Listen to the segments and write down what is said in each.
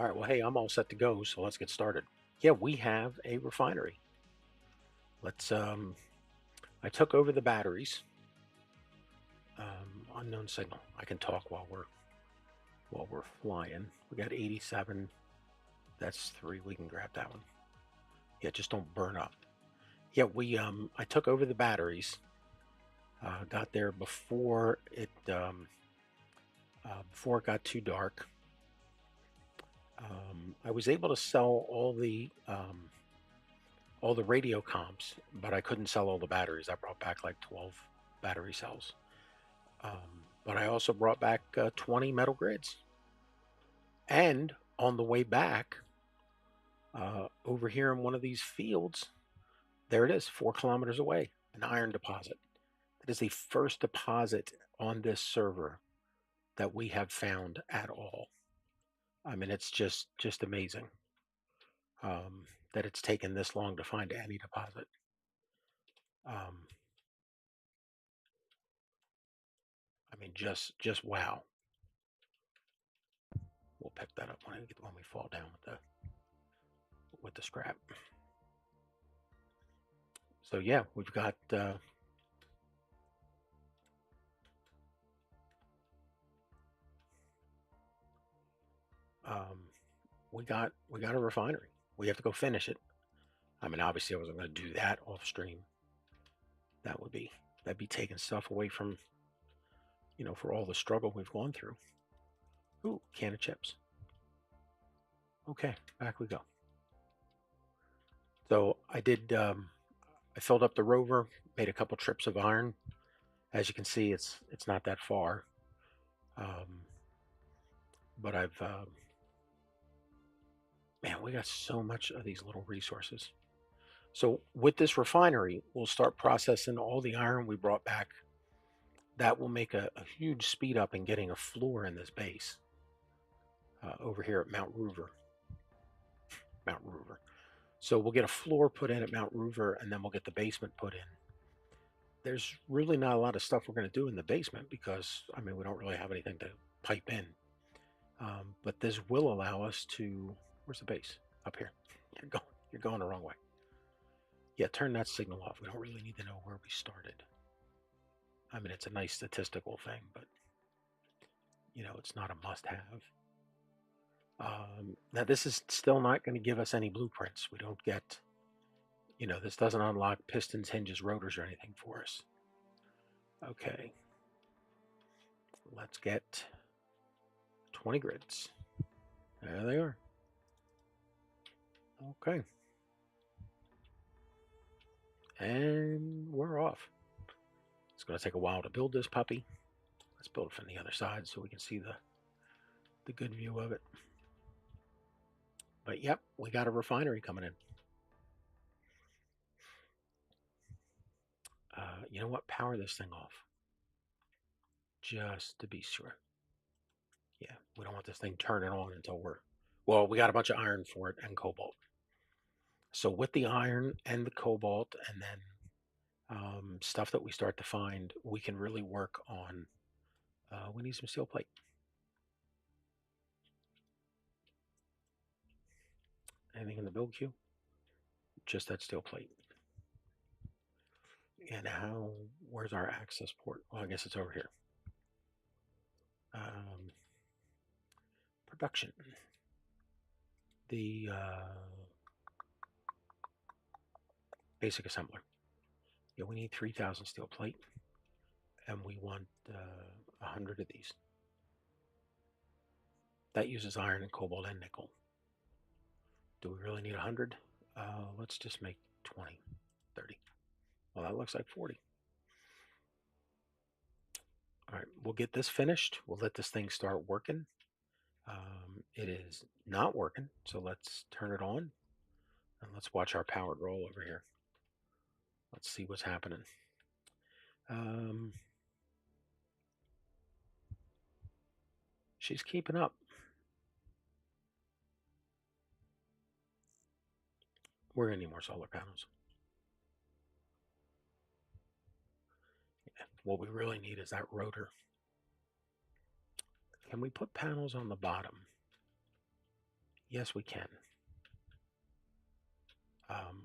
All right, well, hey, I'm all set to go, so let's get started. Yeah, we have a refinery. Let's I took over the batteries. Unknown signal. I can talk while we're flying. We got 87. That's 3. We can grab that one. Yeah, just don't burn up. Yeah, we I took over the batteries. Got there before it got too dark. I was able to sell all the radio comps, but I couldn't sell all the batteries. I brought back like 12 battery cells. But I also brought back 20 metal grids. And on the way back, over here in one of these fields, there it is, 4 kilometers away, an iron deposit. That is the first deposit on this server that we have found at all. I mean, it's just amazing that it's taken this long to find any deposit. Um, I mean, just wow. We'll pick that up when we fall down with the scrap. So yeah, we've got um, we got a refinery. We have to go finish it. I mean, obviously, I wasn't going to do that off stream. That'd be taking stuff away from for all the struggle we've gone through. Ooh, can of chips. Okay, back we go. So I did. I filled up the rover, made a couple trips of iron. As you can see, it's not that far, um, but man, we got so much of these little resources. So with this refinery, we'll start processing all the iron we brought back. That will make a huge speed up in getting a floor in this base over here at Mount Ruver. Mount Ruver. So we'll get a floor put in at Mount Ruver, and then we'll get the basement put in. There's really not a lot of stuff we're going to do in the basement because, I mean, we don't really have anything to pipe in. But this will allow us to, where's the base? Up here. You're going the wrong way. Yeah, turn that signal off. We don't really need to know where we started. I mean, it's a nice statistical thing, but it's not a must-have. Now, this is still not going to give us any blueprints. We don't get, this doesn't unlock pistons, hinges, rotors, or anything for us. Okay, let's get 20 grids. There they are. Okay, and we're off. It's going to take a while to build this puppy. Let's build it from the other side so we can see the good view of it. But yep, we got a refinery coming in. You know what? Power this thing off. Just to be sure. Yeah, we don't want this thing turning on until well, we got a bunch of iron for it and cobalt. So with the iron and the cobalt and then stuff that we start to find, we can really work on, we need some steel plate. Anything in the build queue? Just that steel plate. And where's our access port? Well, I guess it's over here. Production. The basic assembler. Yeah, we need 3,000 steel plate, and we want 100 of these. That uses iron and cobalt and nickel. Do we really need 100? Let's just make 20, 30. Well, that looks like 40. All right, we'll get this finished. We'll let this thing start working. It is not working, so let's turn it on and let's watch our powered roll over here. Let's see what's happening. She's keeping up. We're going to need more solar panels. Yeah, what we really need is that rotor. Can we put panels on the bottom? Yes, we can.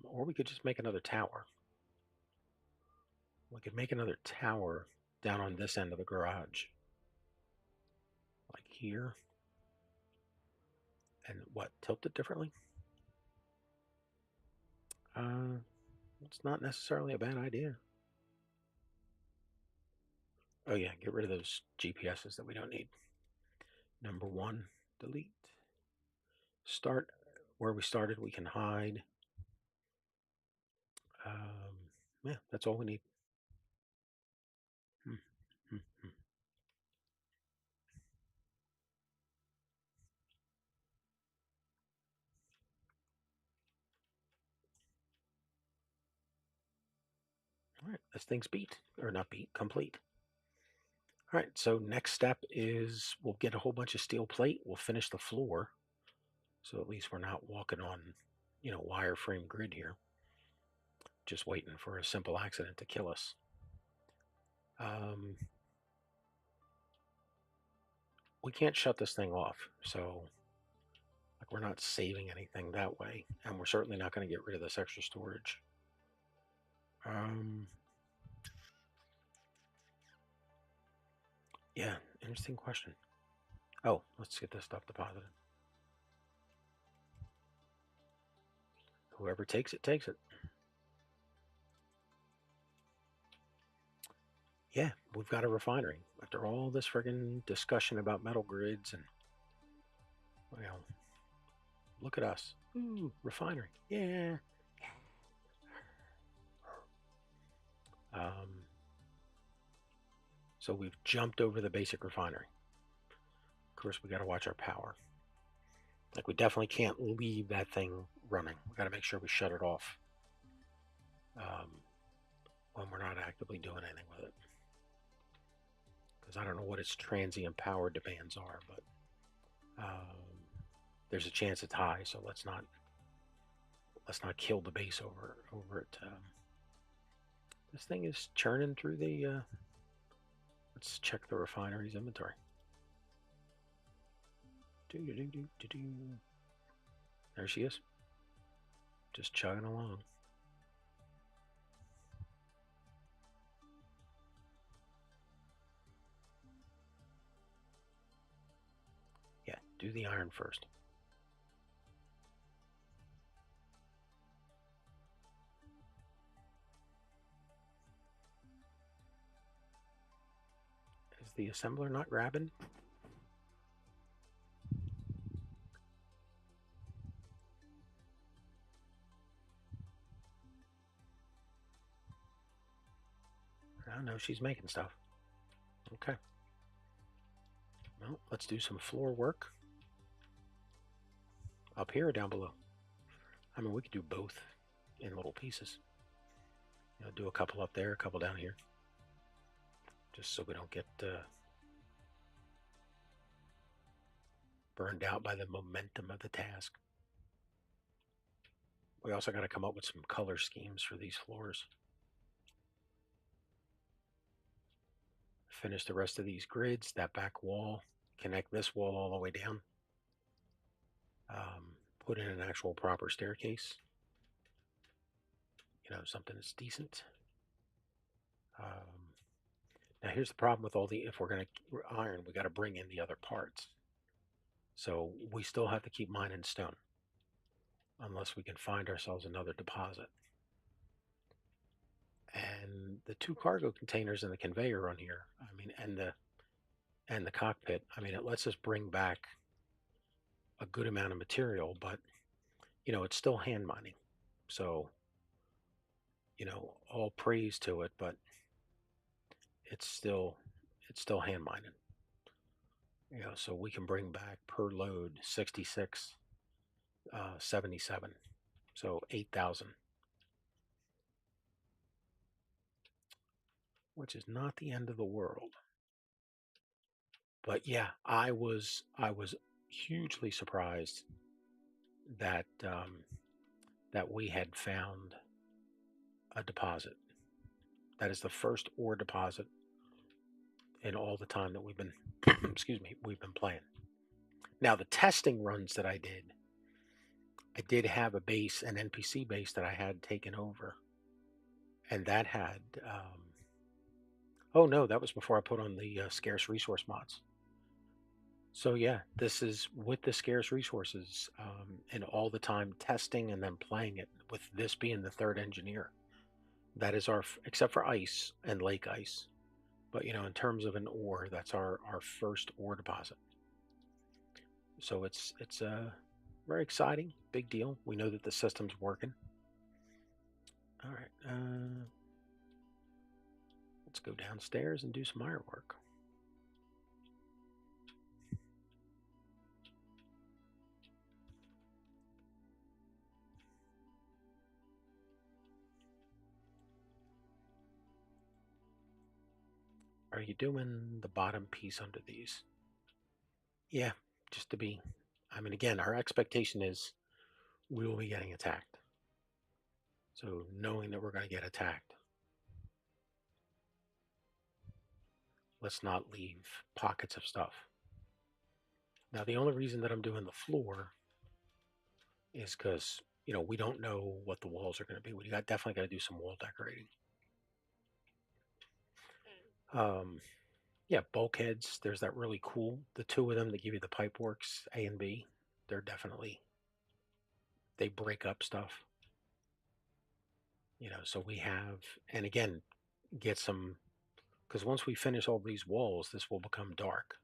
Or we could just make another tower. We could make another tower down on this end of the garage, like here. And what, tilt it differently? Uh, it's not necessarily a bad idea. Oh yeah, get rid of those GPSs that we don't need. Number one, delete. Start where we started. We can hide. Yeah, that's all we need. Hmm, hmm, hmm. All right, this thing's beat, or not beat, complete. All right, so next step is we'll get a whole bunch of steel plate. We'll finish the floor, so at least we're not walking on, wireframe grid here, just waiting for a simple accident to kill us. Um, we can't shut this thing off, so like we're not saving anything that way, and we're certainly not going to get rid of this extra storage. Um, yeah, interesting question. Oh, let's get this stuff deposited. Whoever takes it, takes it. Yeah, we've got a refinery. After all this friggin' discussion about metal grids and, well, look at us. Ooh, refinery. Yeah. Um, so we've jumped over the basic refinery. Of course, we got to watch our power. Like, we definitely can't leave that thing running. We got to make sure we shut it off um, when we're not actively doing anything with it. Because I don't know what its transient power demands are, but there's a chance it's high. So let's not kill the base over it. This thing is churning through the. Let's check the refinery's inventory. There she is, just chugging along. Yeah, do the iron first. Is the assembler not grabbing? I don't know. She's making stuff. Okay. Well, let's do some floor work. Up here or down below? I mean, we could do both in little pieces. Do a couple up there, a couple down here. Just so we don't get burned out by the momentum of the task. We also got to come up with some color schemes for these floors. Finish the rest of these grids, that back wall, connect this wall all the way down. Put in an actual proper staircase. Something that's decent. Now here's the problem with if we're going to iron, we got to bring in the other parts. So we still have to keep mining stone unless we can find ourselves another deposit. And the two cargo containers and the conveyor on here, I mean, and the cockpit, I mean, it lets us bring back a good amount of material, but it's still hand mining. So, all praise to it, but it's still hand mining. So we can bring back per load 66, 77, so 8,000, which is not the end of the world. But yeah, I was hugely surprised that that we had found a deposit. That is the first ore deposit in all the time that we've been excuse me, we've been playing. Now the testing runs that I did, I did have a base, an NPC base that I had taken over, and that had. Oh no, that was before I put on the scarce resource mods. So yeah, this is with the scarce resources and all the time testing and then playing it with this being the third engineer. That is our, except for ice and lake ice. But in terms of an ore, that's our first ore deposit. So it's very exciting, big deal. We know that the system's working. All right, let's go downstairs and do some iron work. Are you doing the bottom piece under these? Yeah, just to be. I mean, again, our expectation is we will be getting attacked. So knowing that we're going to get attacked, let's not leave pockets of stuff. Now, the only reason that I'm doing the floor is because, we don't know what the walls are going to be. We definitely got to do some wall decorating. Um, yeah, bulkheads. There's that really cool, the two of them that give you the pipe works, A and B. They're definitely, they break up stuff. So we have, and again, get some, because once we finish all these walls, this will become dark.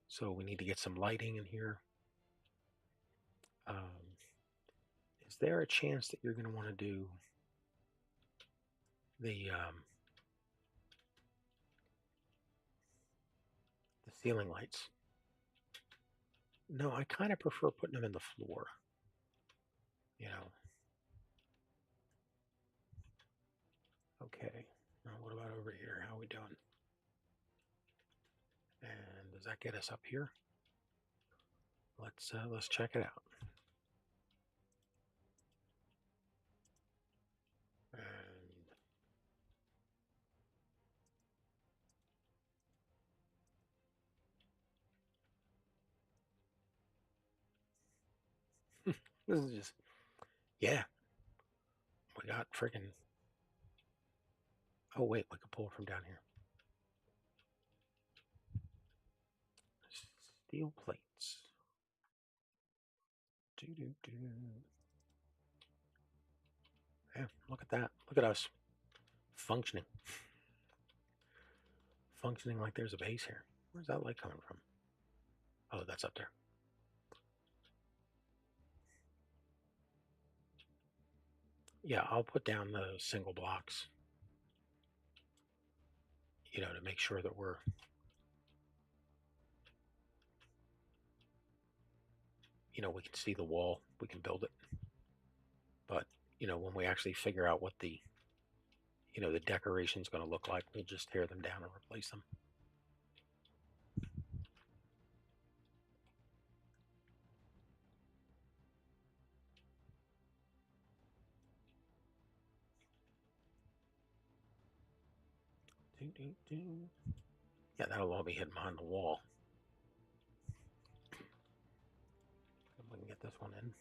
So we need to get some lighting in here. Is there a chance that you're going to want to do the ceiling lights? No, I kind of prefer putting them in the floor. You know. Okay. Now what about over here? How are we doing? And does that get us up here? Let's check it out. And this is just, yeah. We got freaking. Oh wait, we could pull it from down here. Steel plates. Do do do. Yeah, look at that. Look at us functioning. Functioning like there's a base here. Where's that light coming from? Oh, that's up there. Yeah, I'll put down the single blocks, to make sure that we can see the wall, we can build it. But, when we actually figure out what the decoration's going to look like, we'll just tear them down and replace them. Yeah, that'll all be hidden behind the wall. We can get this one in.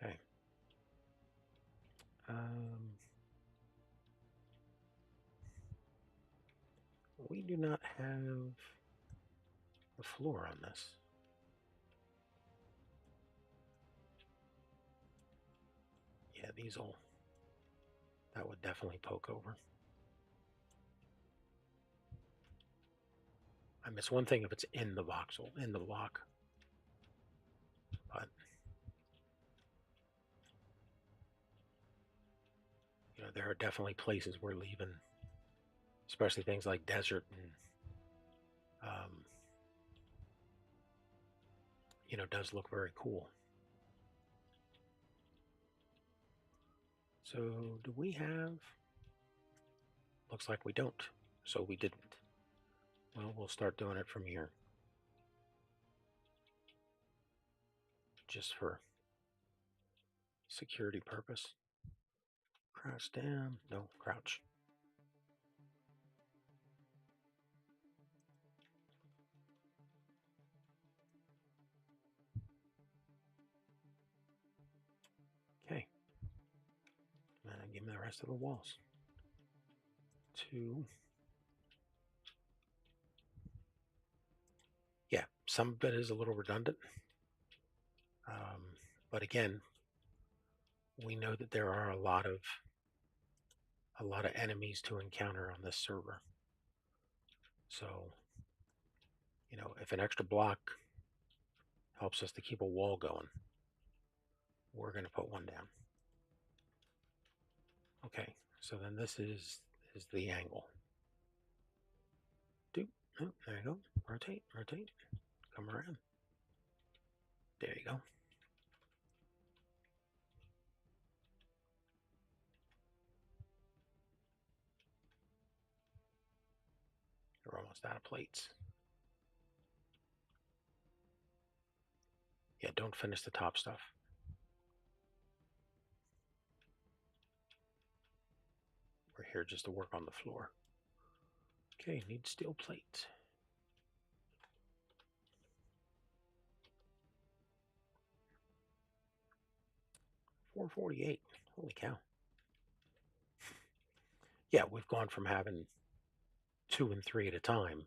Okay. We do not have the floor on this. Yeah, that would definitely poke over. I mean, it's one thing if it's in the voxel, in the block, but there are definitely places we're leaving, especially things like desert and does look very cool. So do we have? Looks like we don't. So we didn't. Well, we'll start doing it from here. Just for security purpose. Crouch down. No, crouch. give me the rest of the walls. 2. Yeah, some of it is a little redundant. But again, we know that there are a lot of enemies to encounter on this server. So, if an extra block helps us to keep a wall going, we're going to put one down. Okay, so then this is the angle. Oh, there you go. Rotate, rotate. Come around. There you go. We're almost out of plates. Yeah, don't finish the top stuff. We're here just to work on the floor. Okay, need steel plate. $4.48. Holy cow. Yeah, we've gone from having 2 and 3 at a time,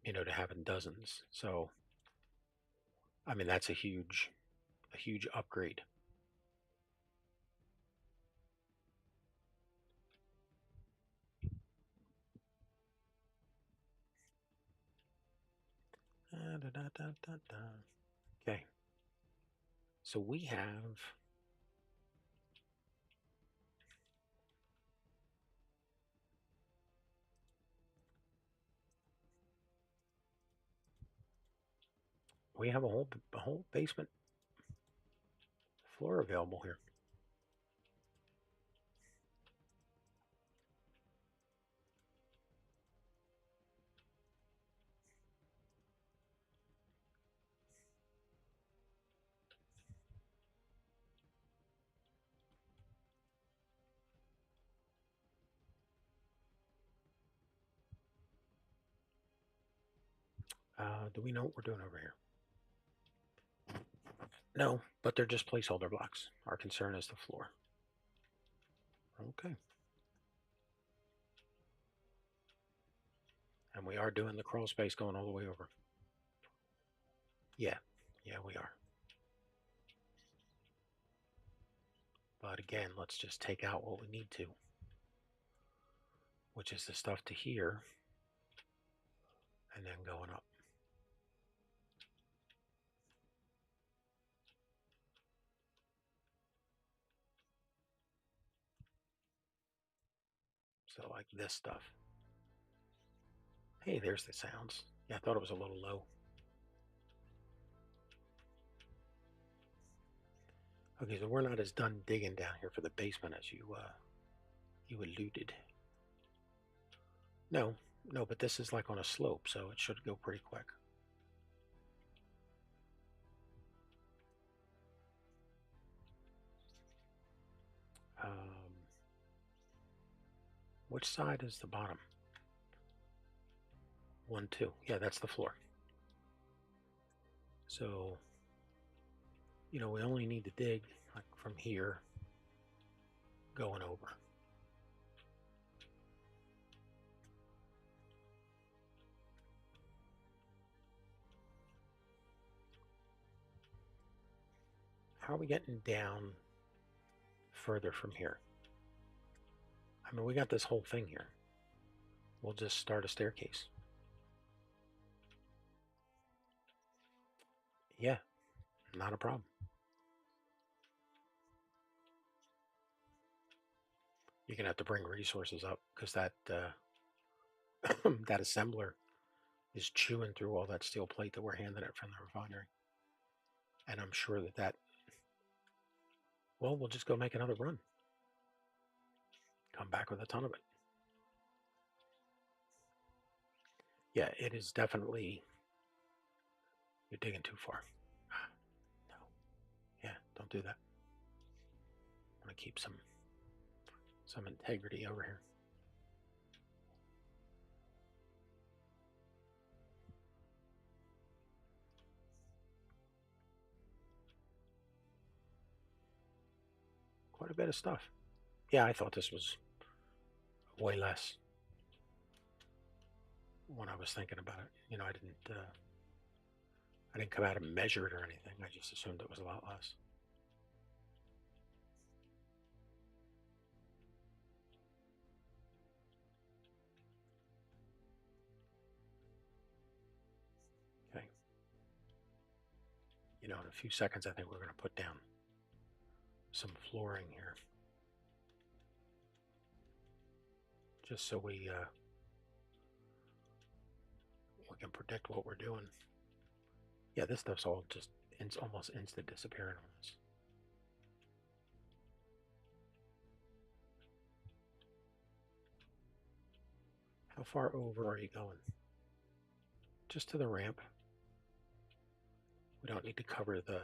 to having dozens. So, I mean, that's a huge upgrade. Okay. So we have a whole basement floor available here. Do we know what we're doing over here? No, but they're just placeholder blocks. Our concern is the floor. Okay. And we are doing the crawl space going all the way over. Yeah, we are. But again, let's just take out what we need to, which is the stuff to here, and then going up. So like this stuff. Hey, there's the sounds. Yeah, I thought it was a little low. Okay, so we're not as done digging down here for the basement as you alluded. No, but this is like on a slope, so it should go pretty quick. Which side is the bottom? 1, 2. Yeah, that's the floor. So, we only need to dig like from here going over. How are we getting down further from here? I mean, we got this whole thing here. We'll just start a staircase. Yeah, not a problem. You're gonna have to bring resources up because that that assembler is chewing through all that steel plate that we're handing it from the refinery. And I'm sure that well, we'll just go make another run. Come back with a ton of it. Yeah, it is definitely, you're digging too far. No. Yeah, don't do that. I want to keep some integrity over here. Quite quite a bit of stuff. Yeah, I thought this was way less when I was thinking about it. I didn't come out and measure it or anything. I just assumed it was a lot less. Okay. In a few seconds, I think we're going to put down some flooring here, just so we can predict what we're doing. Yeah, this stuff's all just it's almost instant disappearing on us. How far over are you going? Just to the ramp. We don't need to cover the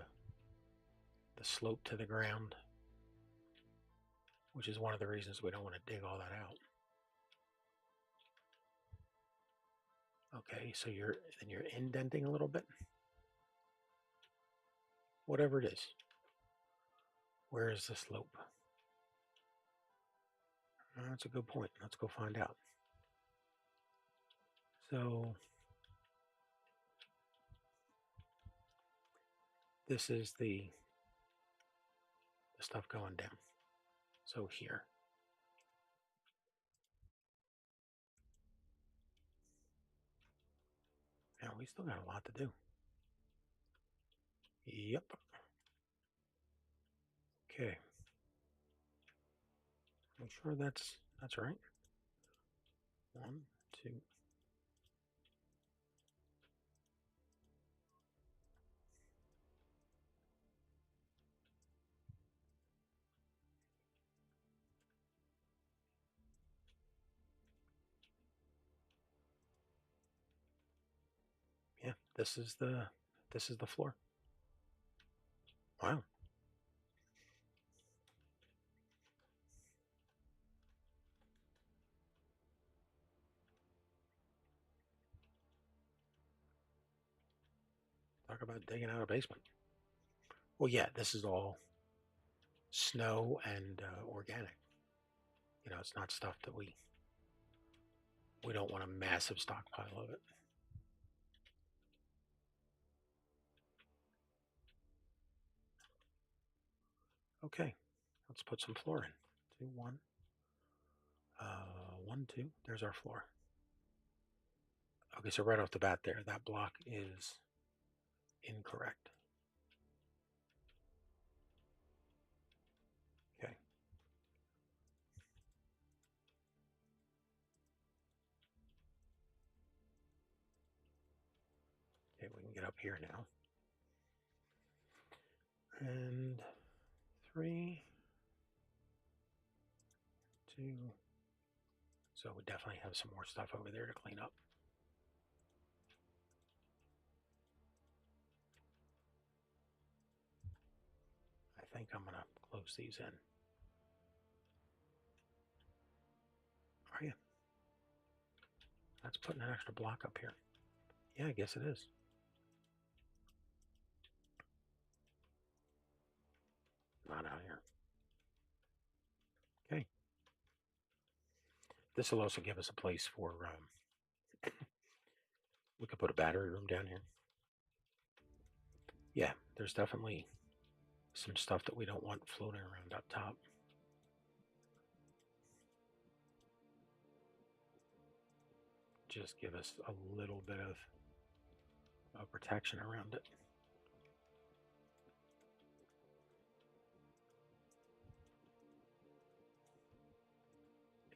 slope to the ground, which is one of the reasons we don't want to dig all that out. Okay, so you're indenting a little bit. Whatever it is. Where is the slope? That's a good point. Let's go find out. So this is the stuff going down. So here. Now we still got a lot to do. Yep. Okay. Make sure that's right. 1, 2. Yeah, this is the floor. Wow. Talk about digging out a basement. Well, yeah, this is all snow and organic. It's not stuff that we don't want a massive stockpile of it. Okay, let's put some floor in. 2, 1, 1, 2. There's our floor. Okay, so right off the bat there, that block is incorrect. Okay. Okay, we can get up here now. And 3, 2. So we definitely have some more stuff over there to clean up. I think I'm going to close these in. Are you? That's putting an extra block up here. Yeah, I guess it is. Not out here. Okay. This will also give us a place for, we could put a battery room down here. Yeah, there's definitely some stuff that we don't want floating around up top. Just give us a little bit of protection around it.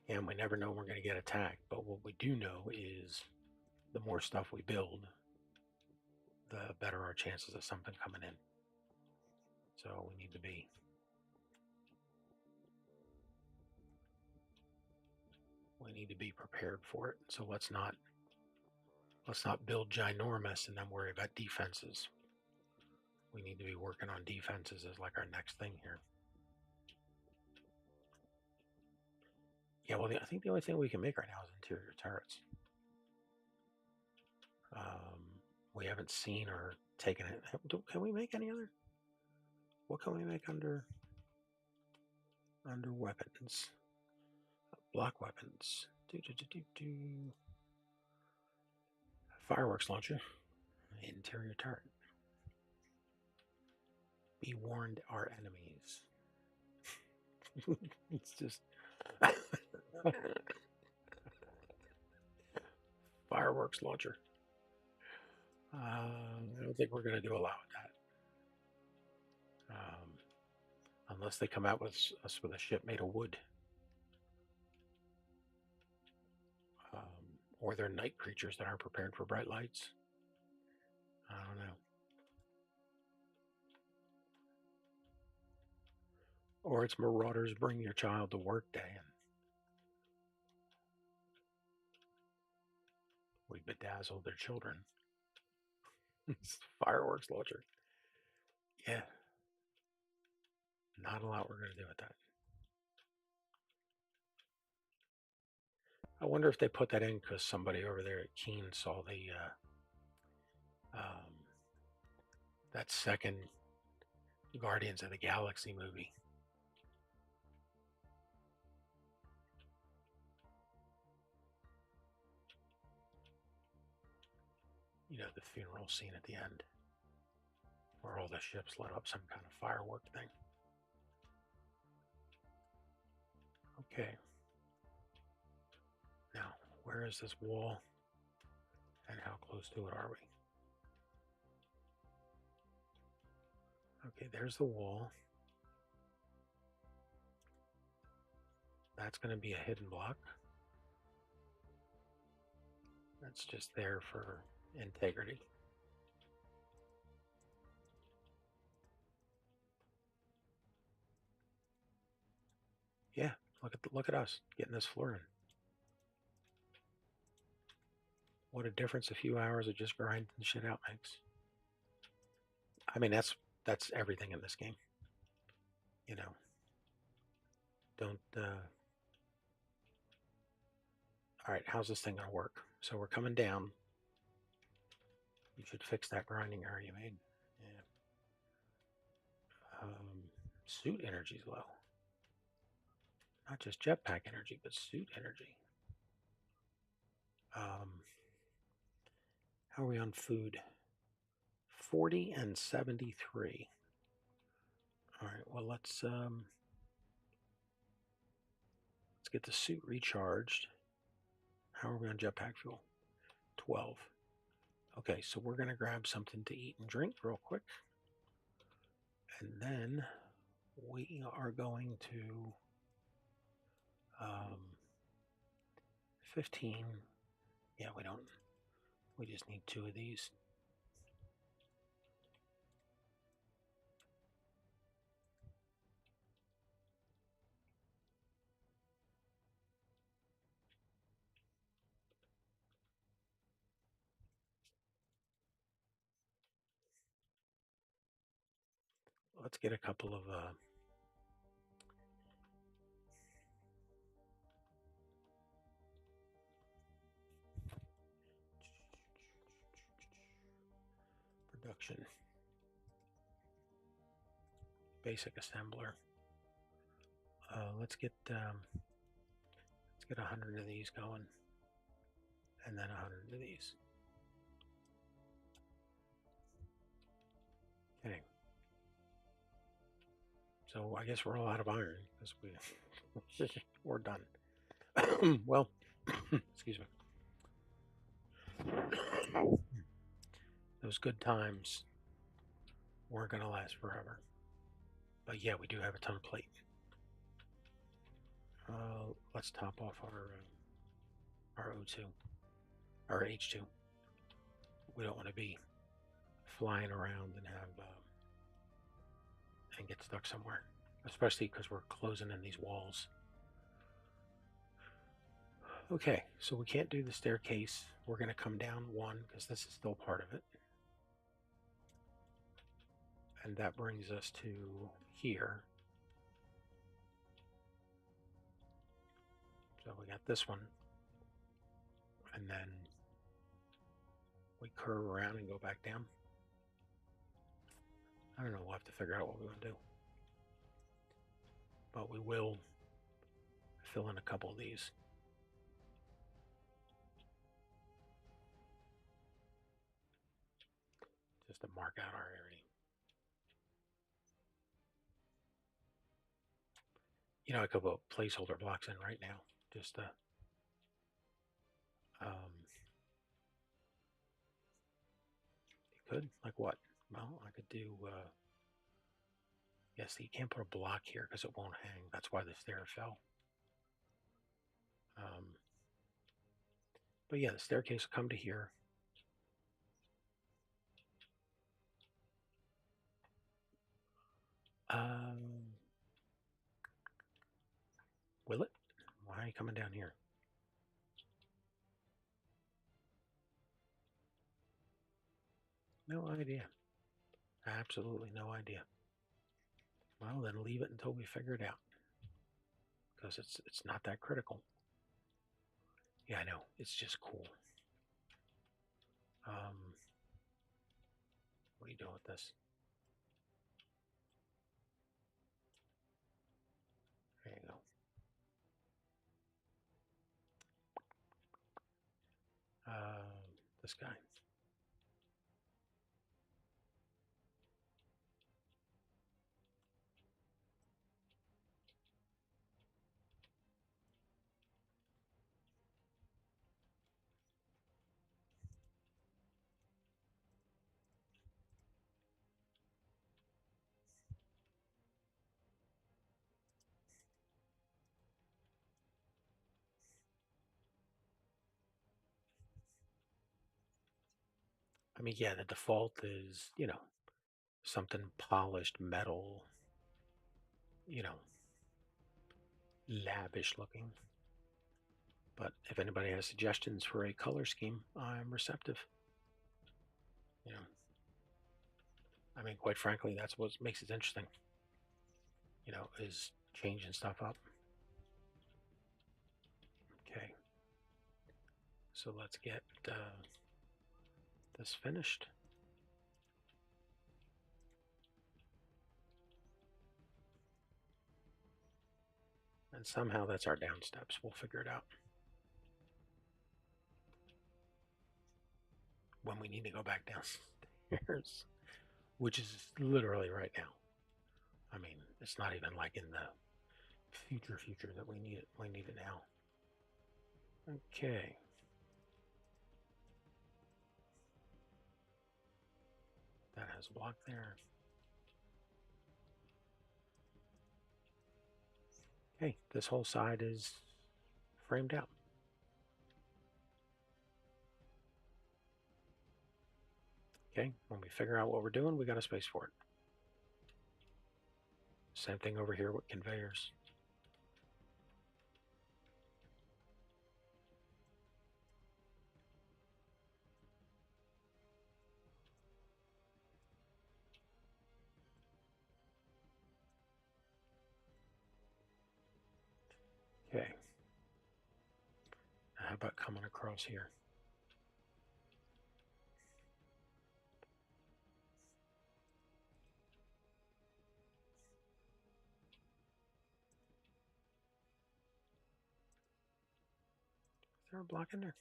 And we never know when we're going to get attacked, but what we do know is the more stuff we build, the better our chances of something coming in. So we need to be prepared for it. So let's not build ginormous and then worry about defenses. We need to be working on defenses as like our next thing here. Yeah, well, I think the only thing we can make right now is interior turrets. We haven't seen or taken it. Can we make any other? What can we make under? Under weapons. Block weapons. Fireworks launcher. Interior turret. Be warned, our enemies. It's just fireworks launcher. I don't think we're going to do a lot with that. Unless they come out with us with a ship made of wood. Or they're night creatures that aren't prepared for bright lights. I don't know. Or it's Marauders Bring Your Child to Work Day, and we bedazzled their children. Fireworks launcher. Yeah. Not a lot we're going to do with that. I wonder if they put that in because somebody over there at Keene saw the that second Guardians of the Galaxy movie. You know, the funeral scene at the end where all the ships lit up some kind of firework thing. Okay. Now, where is this wall and how close to it are we? Okay, there's the wall. That's going to be a hidden block. That's just there for integrity. Yeah, look at us getting this floor in. What a difference a few hours of just grinding shit out makes. I mean, that's everything in this game. You know, don't. All right, how's this thing gonna work? So we're coming down. You should fix that grinding error you made. Yeah. Suit energy's low. Not just jetpack energy, but suit energy. How are we on food? 40 and 73. All right, well let's get the suit recharged. How are we on jetpack fuel? 12. Okay, so we're gonna grab something to eat and drink real quick. And then we are going to 15. Yeah, we just need 2 of these. Let's get a couple of production. Basic assembler. Let's get 100 of these going, and then 100 of these. Okay. So I guess we're all out of iron because we're done. Well, excuse me. Those good times weren't going to last forever. But yeah, we do have a ton of plate. Let's top off our O2, our H2. We don't want to be flying around and have and get stuck somewhere, especially because we're closing in these walls. Okay, so we can't do the staircase. We're going to come down 1 because this is still part of it. And that brings us to here. So we got this one. And then we curve around and go back down. I don't know, we'll have to figure out what we want to do. but we will fill in a couple of these. Just to mark out our area. You know, I could put placeholder blocks in right now, just to, you could, like what? Well, I could do, yes, you can't put a block here because it won't hang. That's why the stair fell. But yeah, the staircase will come to here. Will it? Why are you coming down here? No idea. Absolutely no idea. Well, then leave it until we figure it out, because it's not that critical. Yeah, I know. It's just cool. What are you doing with this? There you go. This guy. I mean, yeah, the default is, something polished metal, you know, lavish looking. But if anybody has suggestions for a color scheme, I'm receptive. You know, I mean, quite frankly, that's what makes it interesting. Is changing stuff up. Okay, so let's get this finished. And somehow that's our down steps. We'll figure it out. When we need to go back downstairs, which is literally right now. I mean, it's not even like in the future that we need it. We need it now. Okay. That has a block there. Okay, this whole side is framed out. Okay, when we figure out what we're doing, we got a space for it. Same thing over here with conveyors. Okay. Now how about coming across here? Is there a block in there?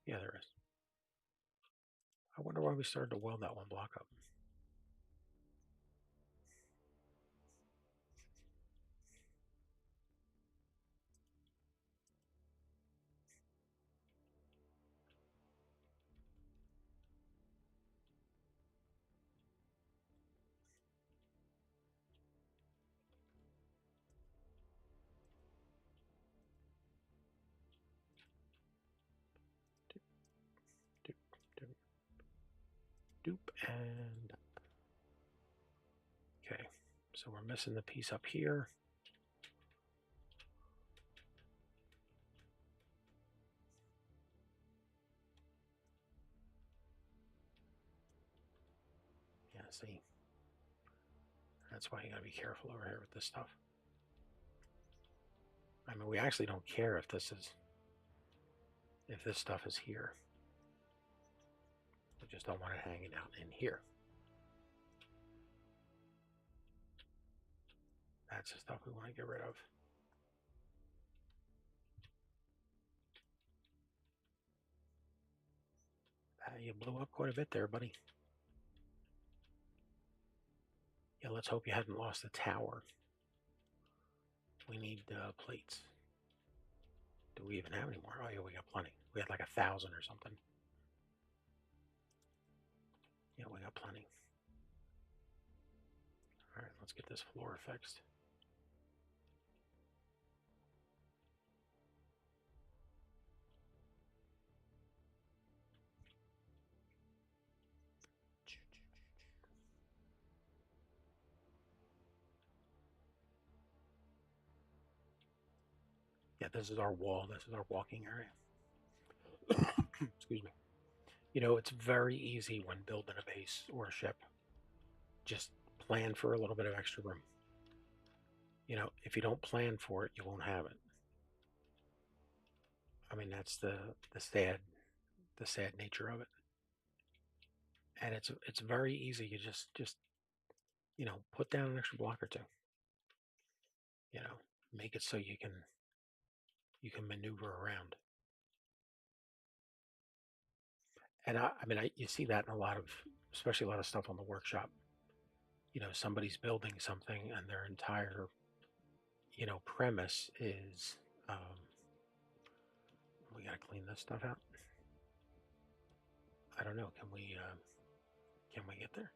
Yeah, there is. I wonder why we started to weld that one block up. Doop, doop, doop, and up. Okay, so we're missing the piece up here. Yeah, see, that's why you gotta be careful over here with this stuff. I mean, we actually don't care if this stuff is here. We just don't want it hanging out in here. That's the stuff we want to get rid of. You blew up quite a bit there, buddy. Yeah, let's hope you hadn't lost the tower. We need plates. Do we even have any more? Oh yeah, we got plenty. We had like 1,000 or something. Yeah, we got plenty. All right, let's get this floor fixed. Yeah, this is our wall. This is our walking area. Excuse me. You know, it's very easy when building a base or a ship. Just plan for a little bit of extra room. You know, if you don't plan for it, you won't have it. I mean, that's the sad nature of it. And it's very easy. You just put down an extra block or two. You know, make it so you can maneuver around. And I mean, you see that in a lot of, especially a lot of stuff on the workshop. You know, somebody's building something and their entire premise is, we got to clean this stuff out. I don't know. Can we get there?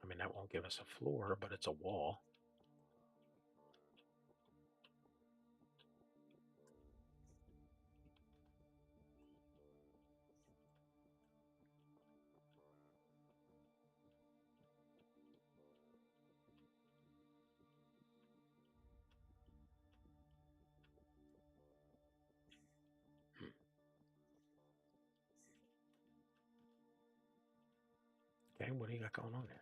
I mean, that won't give us a floor, but it's a wall. Hmm. Okay, what do you got going on there?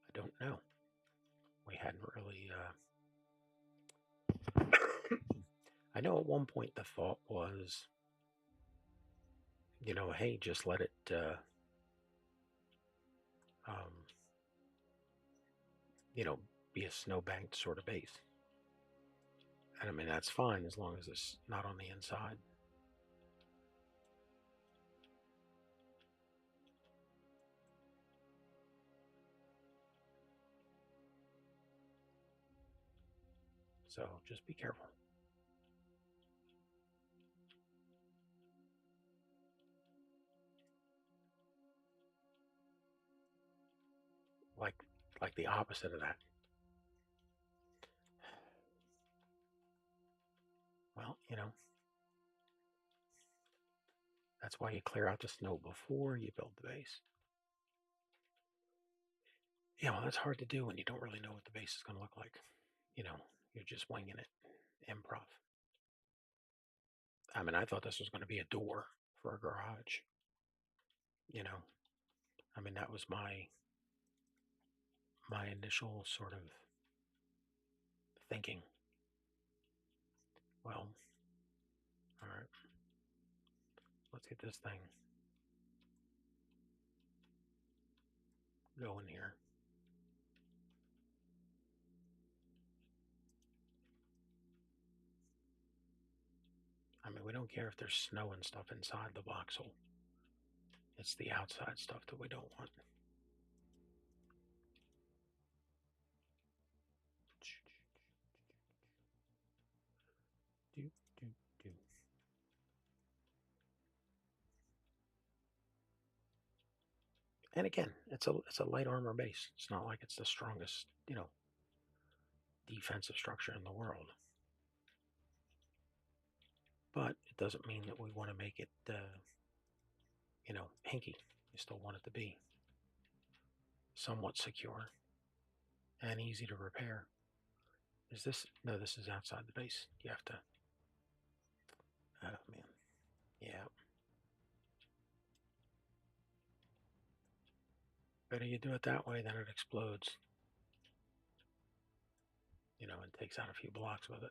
I don't know. We hadn't really. I know at one point the thought was, hey, just let it, um, be a snowbanked sort of base. And I mean, that's fine as long as it's not on the inside. So just be careful. Like, like the opposite of that. Well, that's why you clear out the snow before you build the base. Yeah, well, that's hard to do when you don't really know what the base is going to look like. You're just winging it, improv. I mean, I thought this was going to be a door for a garage. You know, I mean, that was my initial sort of thinking. Well, all right, let's get this thing going here. I mean, we don't care if there's snow and stuff inside the voxel. It's the outside stuff that we don't want. Do, do, do. And again, it's a light armor base. It's not like it's the strongest, defensive structure in the world. But it doesn't mean that we want to make it, hinky. You still want it to be somewhat secure and easy to repair. Is this? No, this is outside the base. You have to. Oh man, yeah. Better you do it that way than it explodes. and takes out a few blocks with it.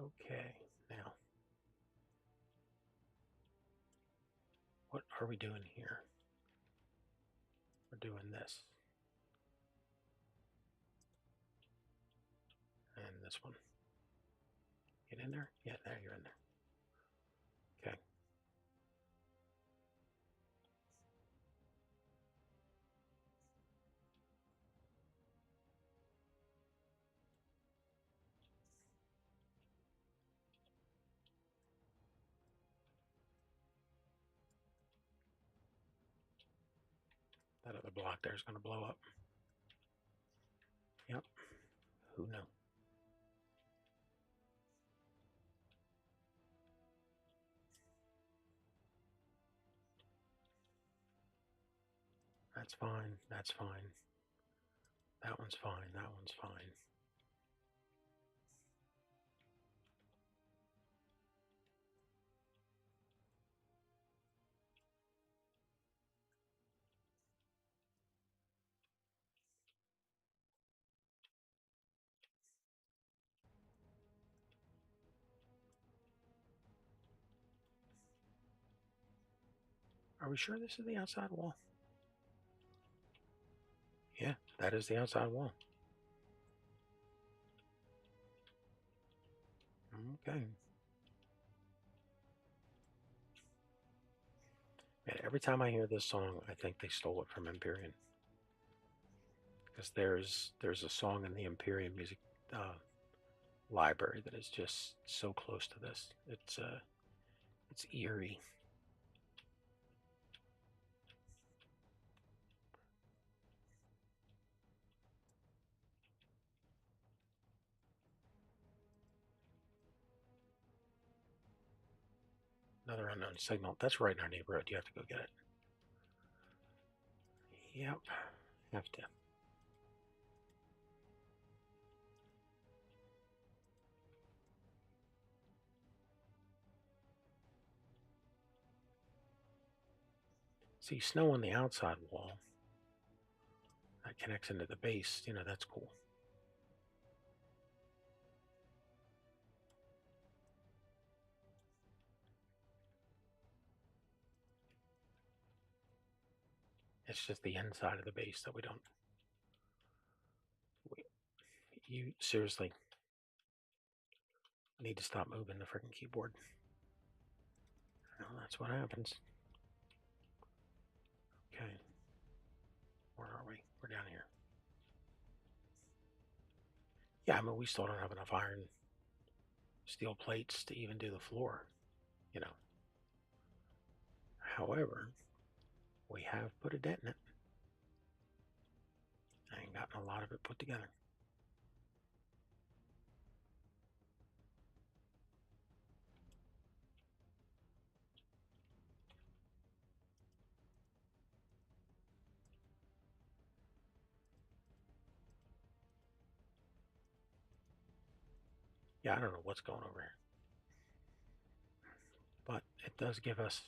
Okay, now what are we doing here? We're doing this. And this one. Get in there? Yeah, there, you're in there. Okay. That other block there is going to blow up. Yep. Who knew? That's fine. That's fine. That one's fine. That one's fine. Are we sure this is the outside wall? Yeah, that is the outside wall. Okay. Man, every time I hear this song, I think they stole it from Empyrean. Because there's a song in the Empyrean music library that is just so close to this. It's eerie. Another unknown signal. That's right in our neighborhood. You have to go get it. Yep. Have to. See, snow on the outside wall. That connects into the base. That's cool. It's just the inside of the base that we don't. You seriously need to stop moving the freaking keyboard. Well, that's what happens. Okay. Where are we? We're down here. Yeah, I mean, we still don't have enough iron steel plates to even do the floor, you know. However, we have put a dent in it and gotten a lot of it put together. Yeah, I don't know what's going over here, but it does give us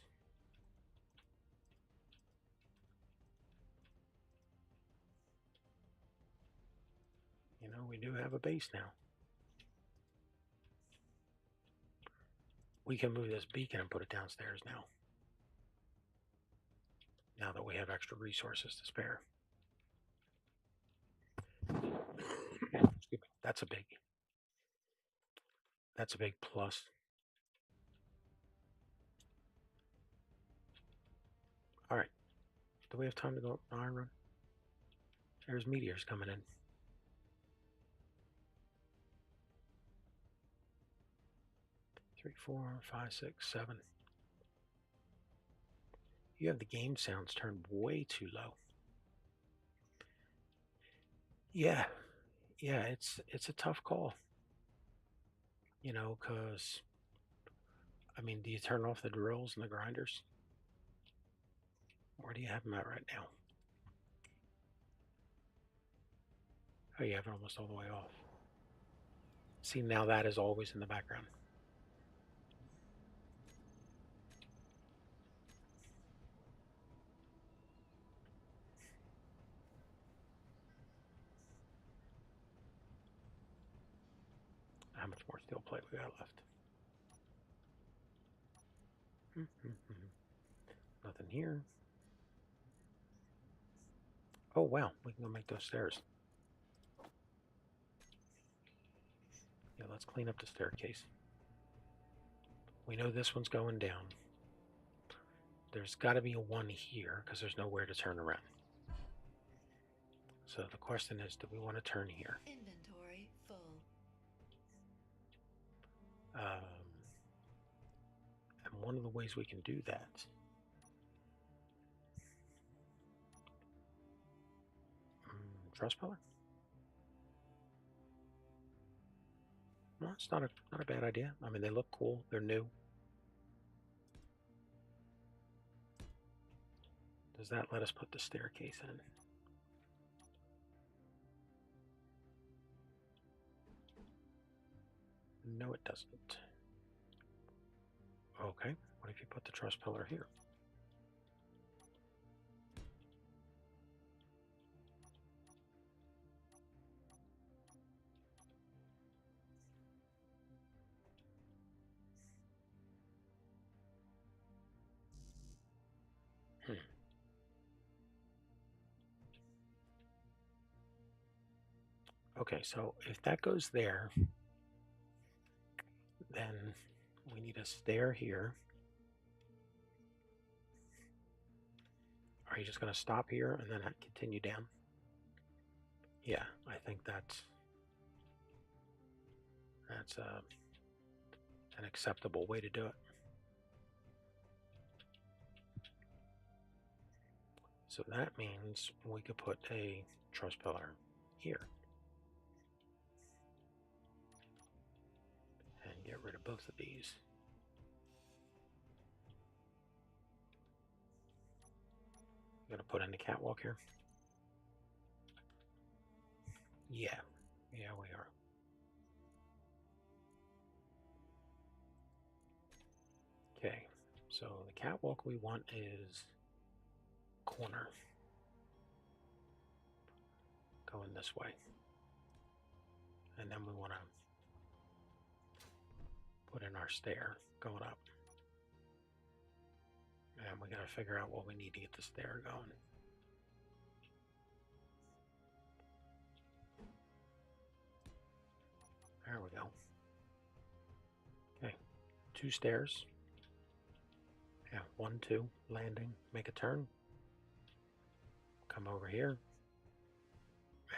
we do have a base now. We can move this beacon and put it downstairs now that we have extra resources to spare. That's a big plus. All right, do we have time to go up Iron Run? There's meteors coming in. 3, 4, 5, 6, 7. You have the game sounds turned way too low. Yeah, yeah, it's a tough call. Because I mean, do you turn off the drills and the grinders? Where do you have them at right now? Oh, you have it almost all the way off. See, now that is always in the background. how much more steel plate we got left. Nothing here. Oh, wow. We can go make those stairs. Yeah, let's clean up the staircase. We know this one's going down. There's got to be a 1 here because there's nowhere to turn around. So the question is, do we want to turn here? Inventory full. And one of the ways we can do that truss pillar? No, it's not a bad idea. I mean, they look cool. They're new. Does that let us put the staircase in? No, it doesn't. Okay, what if you put the truss pillar here? Okay, so if that goes there, then we need a stair here. Are you just going to stop here and then continue down? Yeah, I think that's an acceptable way to do it. So that means we could put a truss pillar here and get rid of both of these. Gonna put in the catwalk here? Yeah, we are. Okay, so the catwalk we want is corner. Going this way. And then we want to put in our stair going up. And we got to figure out what we need to get the stair going. There we go. Okay, 2 stairs. Yeah, 1, 2, landing, make a turn. Come over here.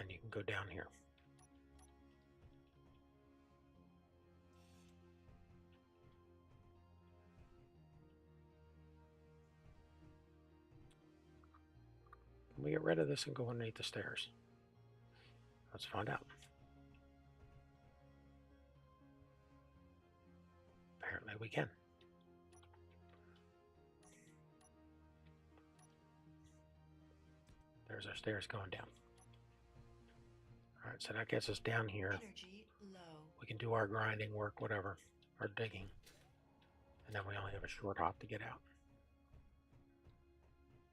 And you can go down here. Can we get rid of this and go underneath the stairs? Let's find out. Apparently we can. There's our stairs going down. All right, so that gets us down here. Energy low. We can do our grinding work, whatever, our digging. And then we only have a short hop to get out.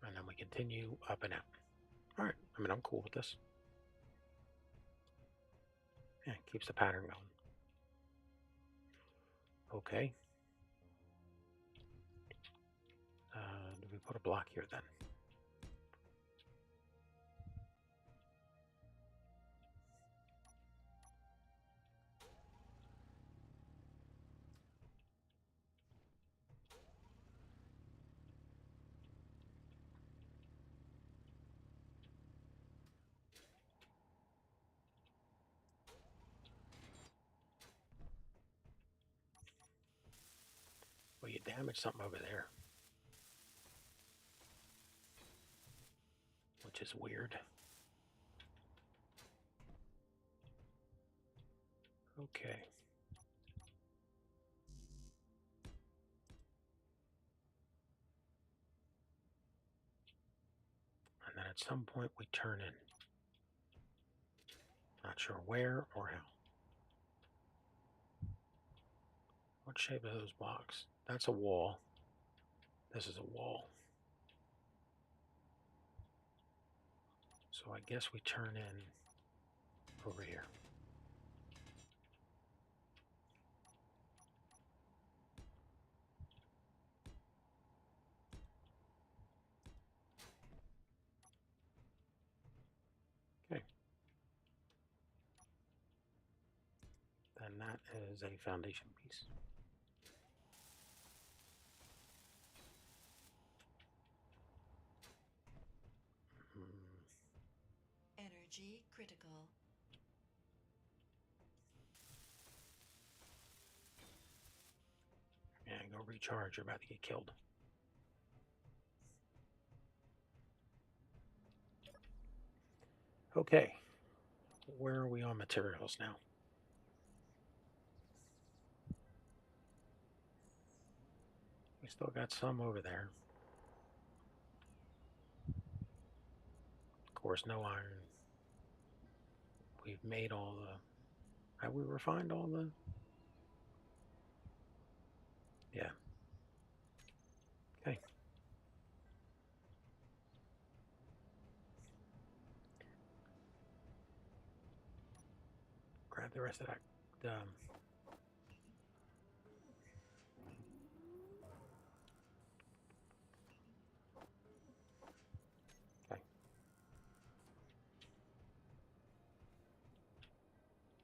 And then we continue up and out. All right, I mean, I'm cool with this. Yeah, it keeps the pattern going. Okay. Do we put a block here then? Well, you damaged something over there, which is weird. Okay. And then at some point we turn in. Not sure where or how. What shape are those blocks? That's a wall. This is a wall. So I guess we turn in over here. And that is a foundation piece. Mm, Energy critical. yeah, go recharge. You're about to get killed. Okay, where are we on materials now? We still got some over there. Of course, no iron. We've made all the. Have we refined all the? Yeah. Okay. Grab the rest of that. Okay.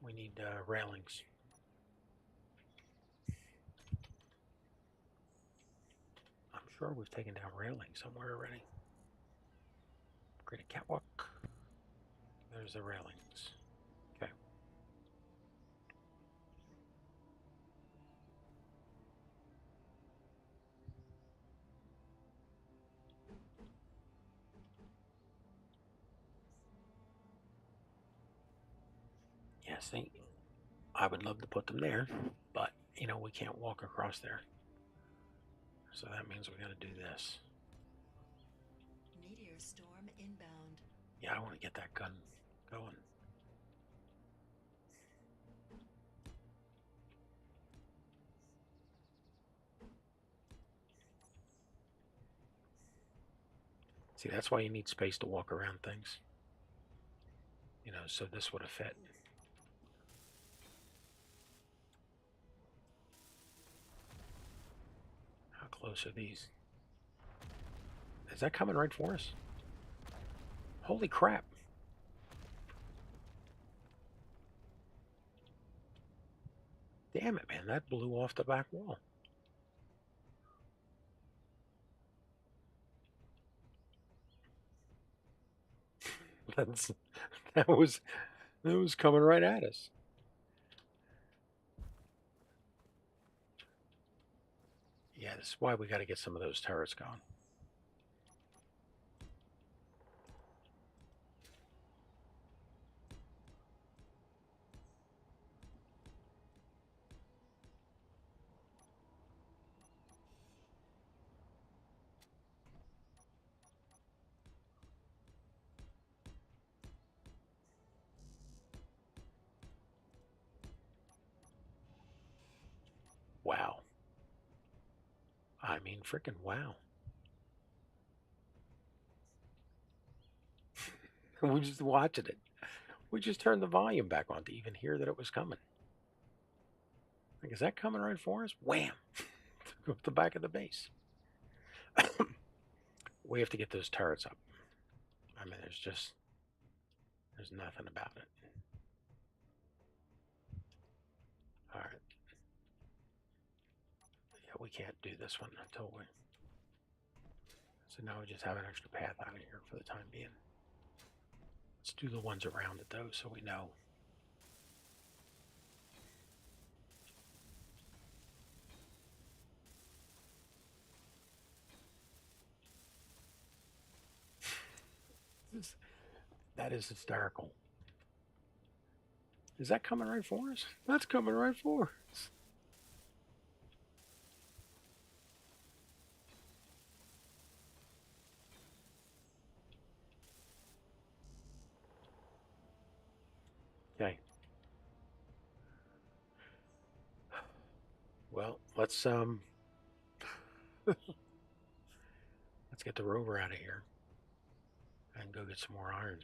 We need railings. I'm sure we've taken down railings somewhere already. Create a catwalk. There's the railings. Okay. Yeah, see, I would love to put them there, but we can't walk across there. So that means we got to do this. Meteor storm inbound. Yeah, I want to get that gun going. See, that's why you need space to walk around things. So this would have fit. How close are these? Is that coming right for us? Holy crap. Damn it, man. That blew off the back wall. That's that was coming right at us. Yeah, this is why we got to get some of those turrets going. Wow. I mean, freaking wow. We just watching it. We just turned the volume back on to even hear that it was coming. Like, is that coming right for us? Wham! Go up the back of the base. We have to get those turrets up. I mean, there's nothing about it. All right. Yeah, we can't do this one until we. So now we just have an extra path out of here for the time being. Let's do the ones around it though, so we know. That is hysterical. Is that coming right for us? That's coming right for us. Okay. Well, let's get the rover out of here and go get some more iron.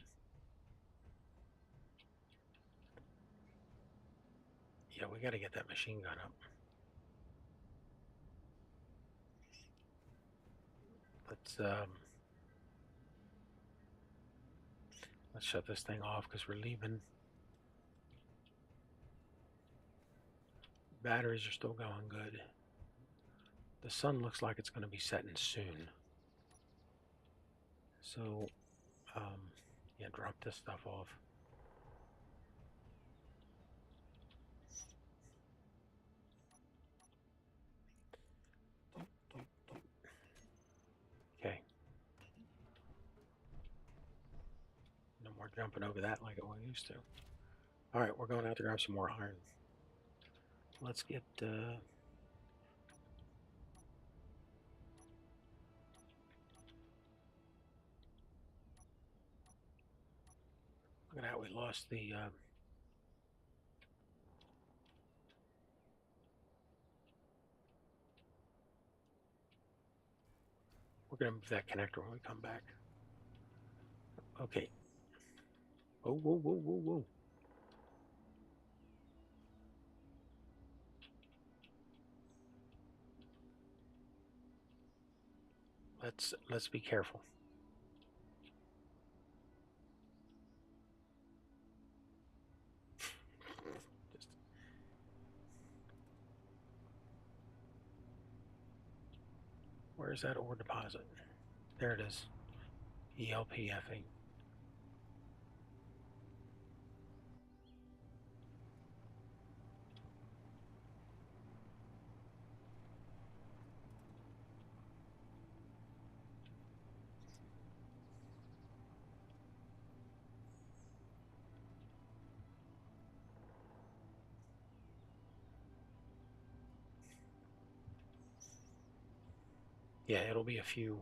Yeah, we got to get that machine gun up. Let's let's shut this thing off because we're leaving. Batteries are still going good. The sun looks like it's going to be setting soon. So, um, yeah, drop this stuff off. Okay. No more jumping over that like we used to. All right, we're going out to grab some more iron. Let's get look at that. We lost the we're going to move that connector when we come back. Okay. Oh, whoa, whoa, whoa, whoa. Let's be careful. Just where's that ore deposit? There it is. ELPFing. Yeah, it'll be a few.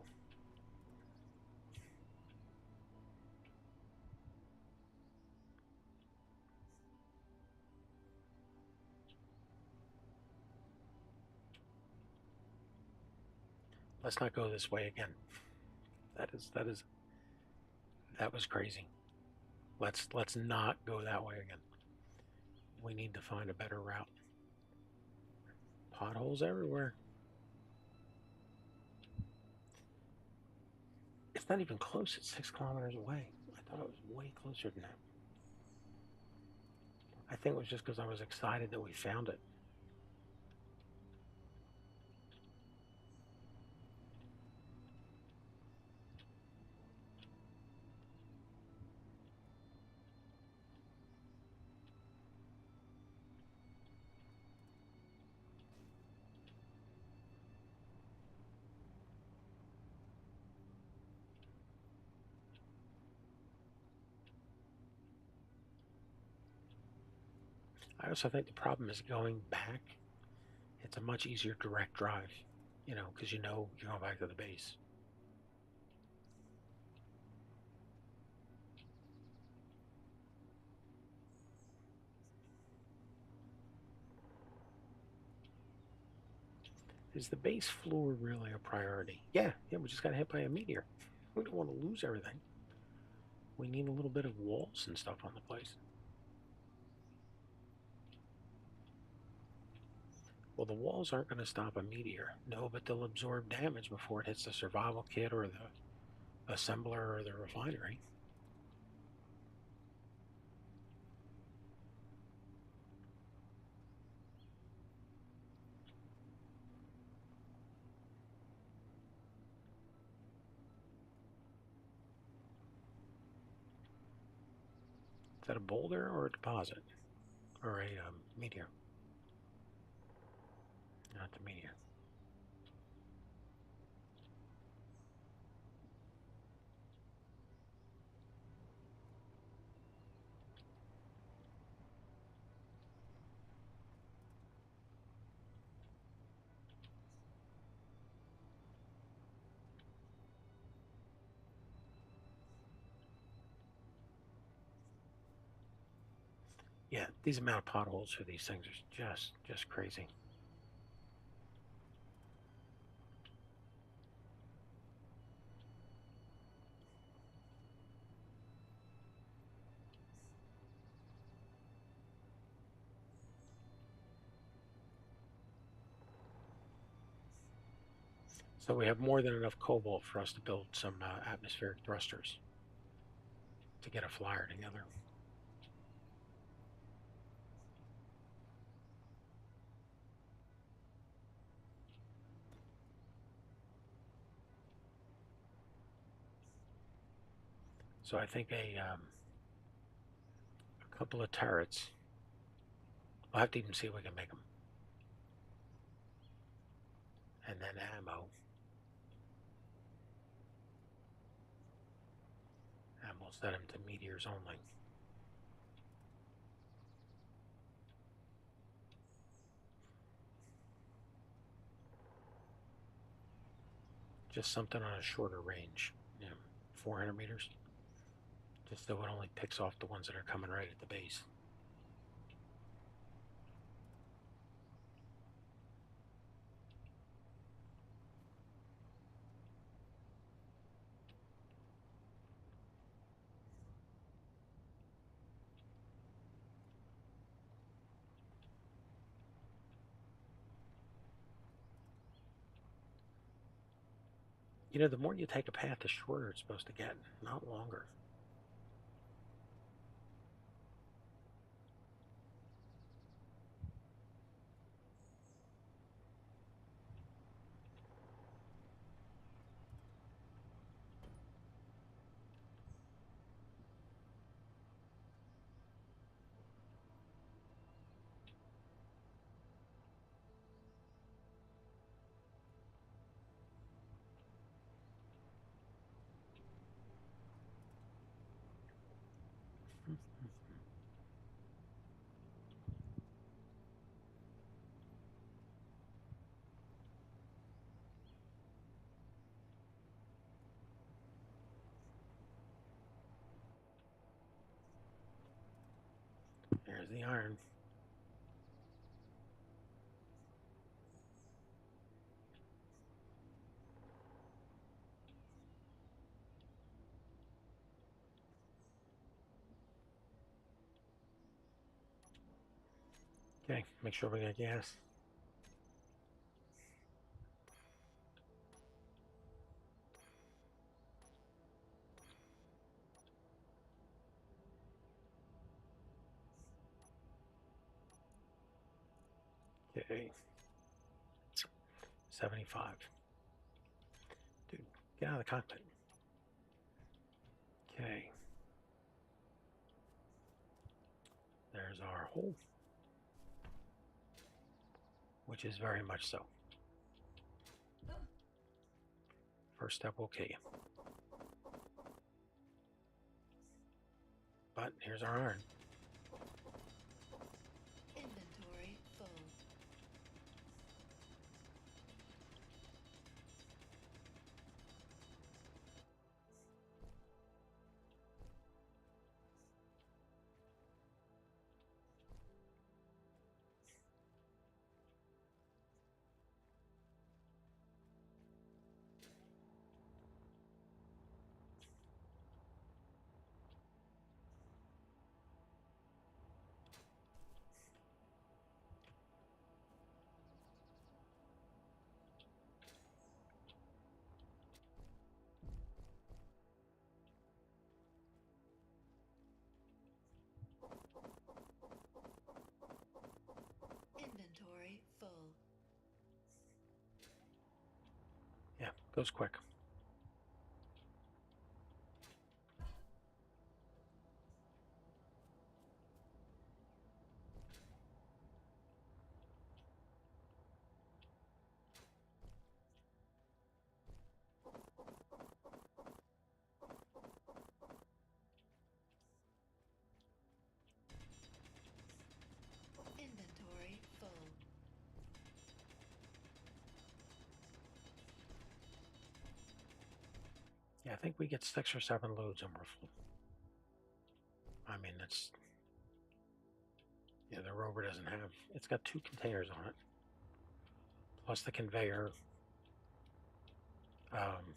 Let's not go this way again. That was crazy. Let's not go that way again. We need to find a better route. Potholes everywhere. It's not even close. It's 6 kilometers away. I thought it was way closer than that. I think it was just because I was excited that we found it. I also think the problem is going back. It's a much easier direct drive, because you're going back to the base. Is the base floor really a priority? Yeah, we just got hit by a meteor. We don't want to lose everything. We need a little bit of walls and stuff on the place. Well, the walls aren't going to stop a meteor. No, but they'll absorb damage before it hits the survival kit or the assembler or the refinery. Is that a boulder or a deposit? Or a meteor? Not the meteor. Yeah, these amount of potholes for these things are just crazy. So we have more than enough cobalt for us to build some atmospheric thrusters to get a flyer together. So I think a couple of turrets. We'll have to even see if we can make them. And then ammo. And we'll set them to meteors only. Just something on a shorter range. 400 meters. Just so it only picks off the ones that are coming right at the base. The more you take a path, the shorter it's supposed to get, not longer. There's the iron. Okay, make sure we got gas. Okay. 75. Dude, get out of the cockpit. Okay. There's our hole. Which is very much so. First step will kill you. But here's our iron. Inventory full. Inventory full. Yeah, goes quick. Inventory full. Yeah, I think we get 6 or 7 loads and we're full. I mean, that's... Yeah, the rover doesn't have... It's got 2 containers on it. Plus the conveyor. Um,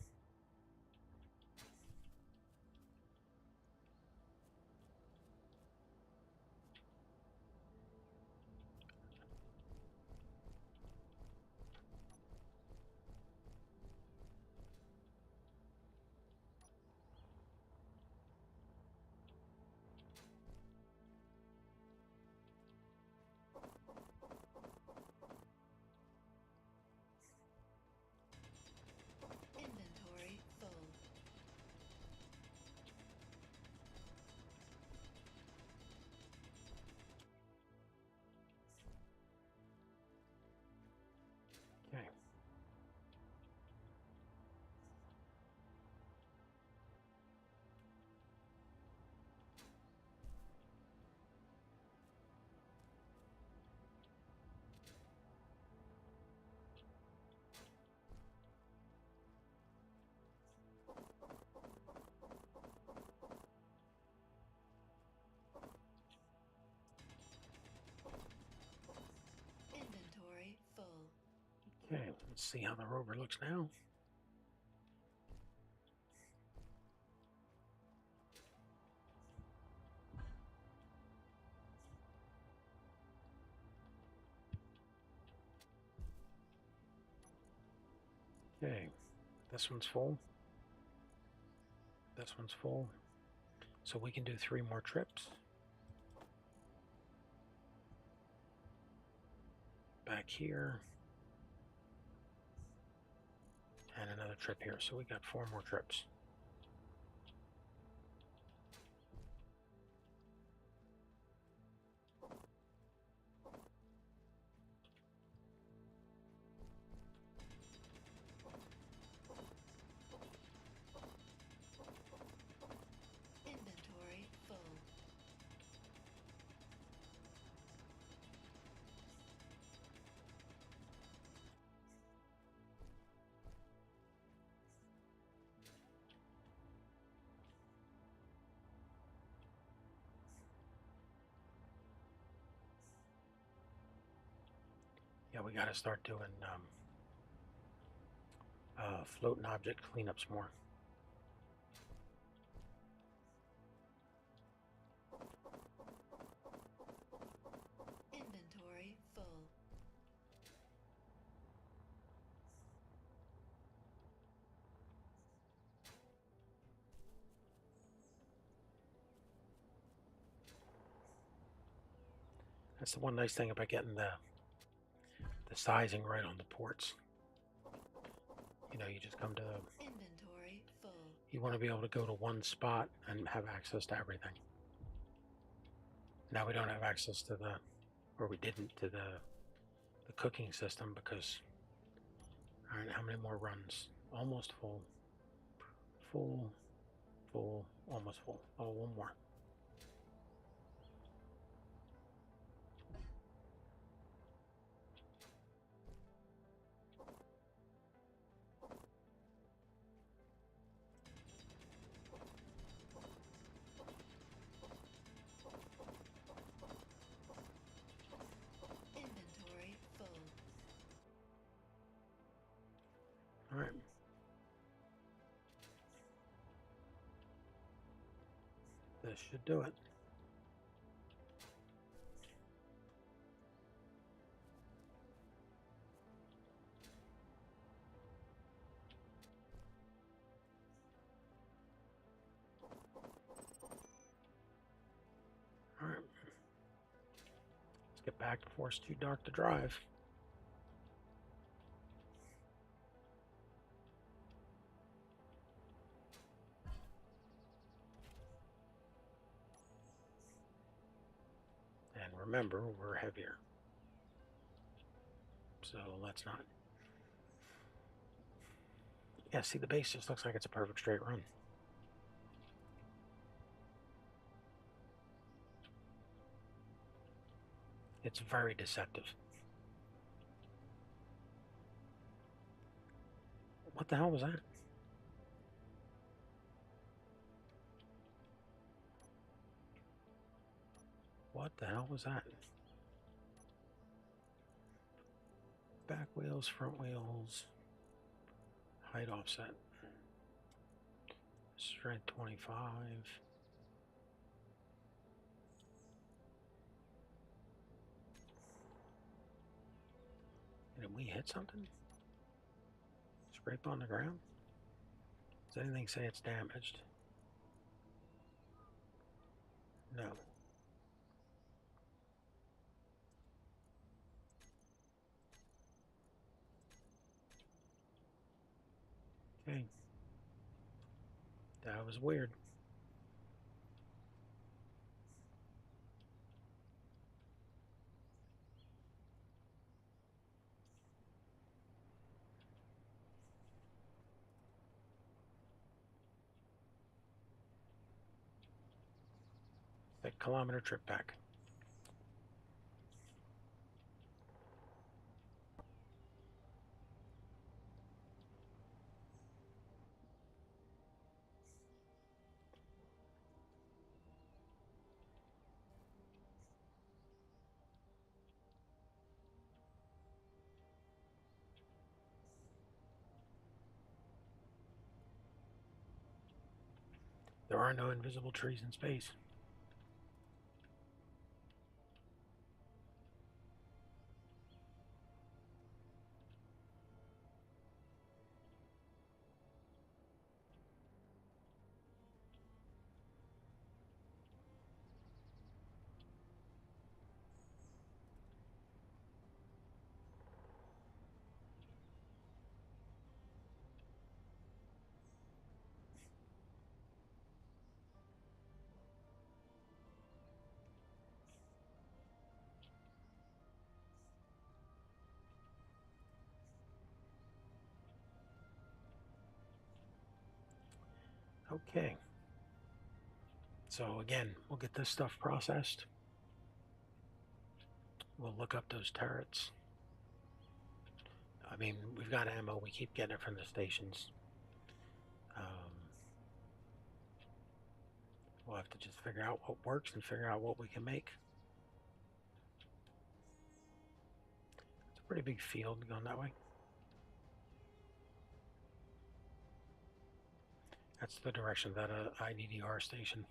Let's see how the rover looks now. Okay, this one's full. This one's full. So we can do 3 more trips. Back here. And another trip here. So we got 4 more trips. Inventory full. Yeah, we got to start doing floating object cleanups more. Inventory full. That's the one nice thing about getting the sizing right on the ports. You know, you just come to, Inventory full. you want to be able to go to one spot and have access to everything. Now we don't have access to or we didn't, to the cooking system because, all right, how many more runs? Almost full, full, full, almost full. Oh, one more. Inventory full. All right. This should do it. All right. Let's get back before it's too dark to drive. And remember, we're heavier. So let's not. Yeah, see, the base just looks like it's a perfect straight run. It's very deceptive. What the hell was that? What the hell was that? Back wheels, front wheels, height offset, strength 25. Did we hit something? Scrape on the ground? Does anything say it's damaged? No. Okay. That was weird. That kilometer trip back. There are no invisible trees in space. Okay. So again, we'll get this stuff processed. We'll look up those turrets. I mean, we've got ammo. We keep getting it from the stations. Um, we'll have to just figure out what works and figure out what we can make. It's a pretty big field going that way. That's the direction of that IDDR station.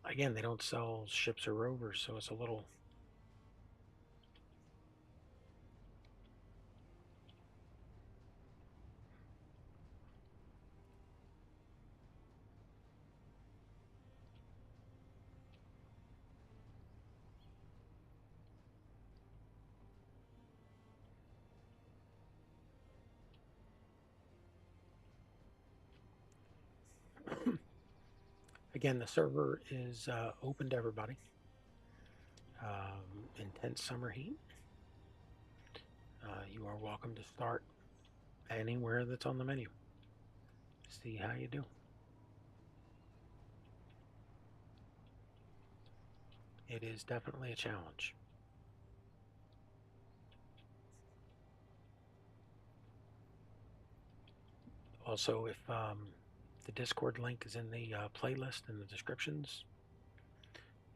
Again, they don't sell ships or rovers, so it's a little... Again, the server is open to everybody. Intense summer heat. You are welcome to start anywhere that's on the menu. See how you do. It is definitely a challenge. Also, if the Discord link is in the playlist in the descriptions,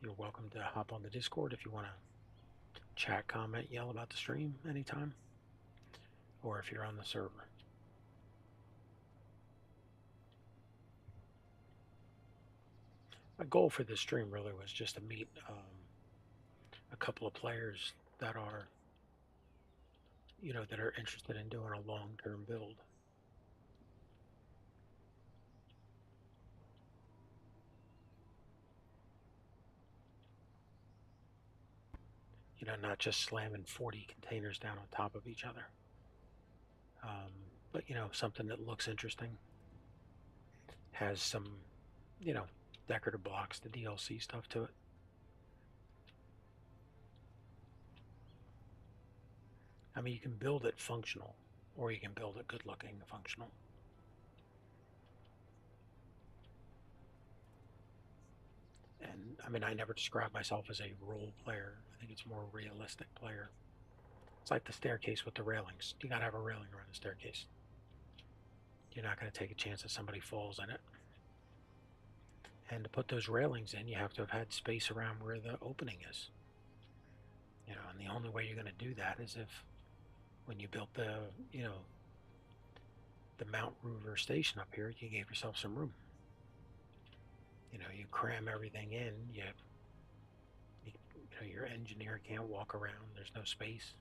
you're welcome to hop on the Discord if you want to chat, comment, yell about the stream anytime, or if you're on the server. My goal for this stream really was just to meet a couple of players that are, that are interested in doing a long-term build. Not just slamming 40 containers down on top of each other. But, something that looks interesting, has some, decorative blocks, the DLC stuff to it. I mean, you can build it functional, or you can build it good looking functional. And I mean, I never describe myself as a role player. I think it's more realistic player. It's like the staircase with the railings. You gotta have a railing around the staircase. You're not gonna take a chance that somebody falls in it. And to put those railings in, you have to have had space around where the opening is. And the only way you're gonna do that is if, when you built the Mount Ruver station up here, you gave yourself some room. You cram everything in, your engineer can't walk around, there's no space.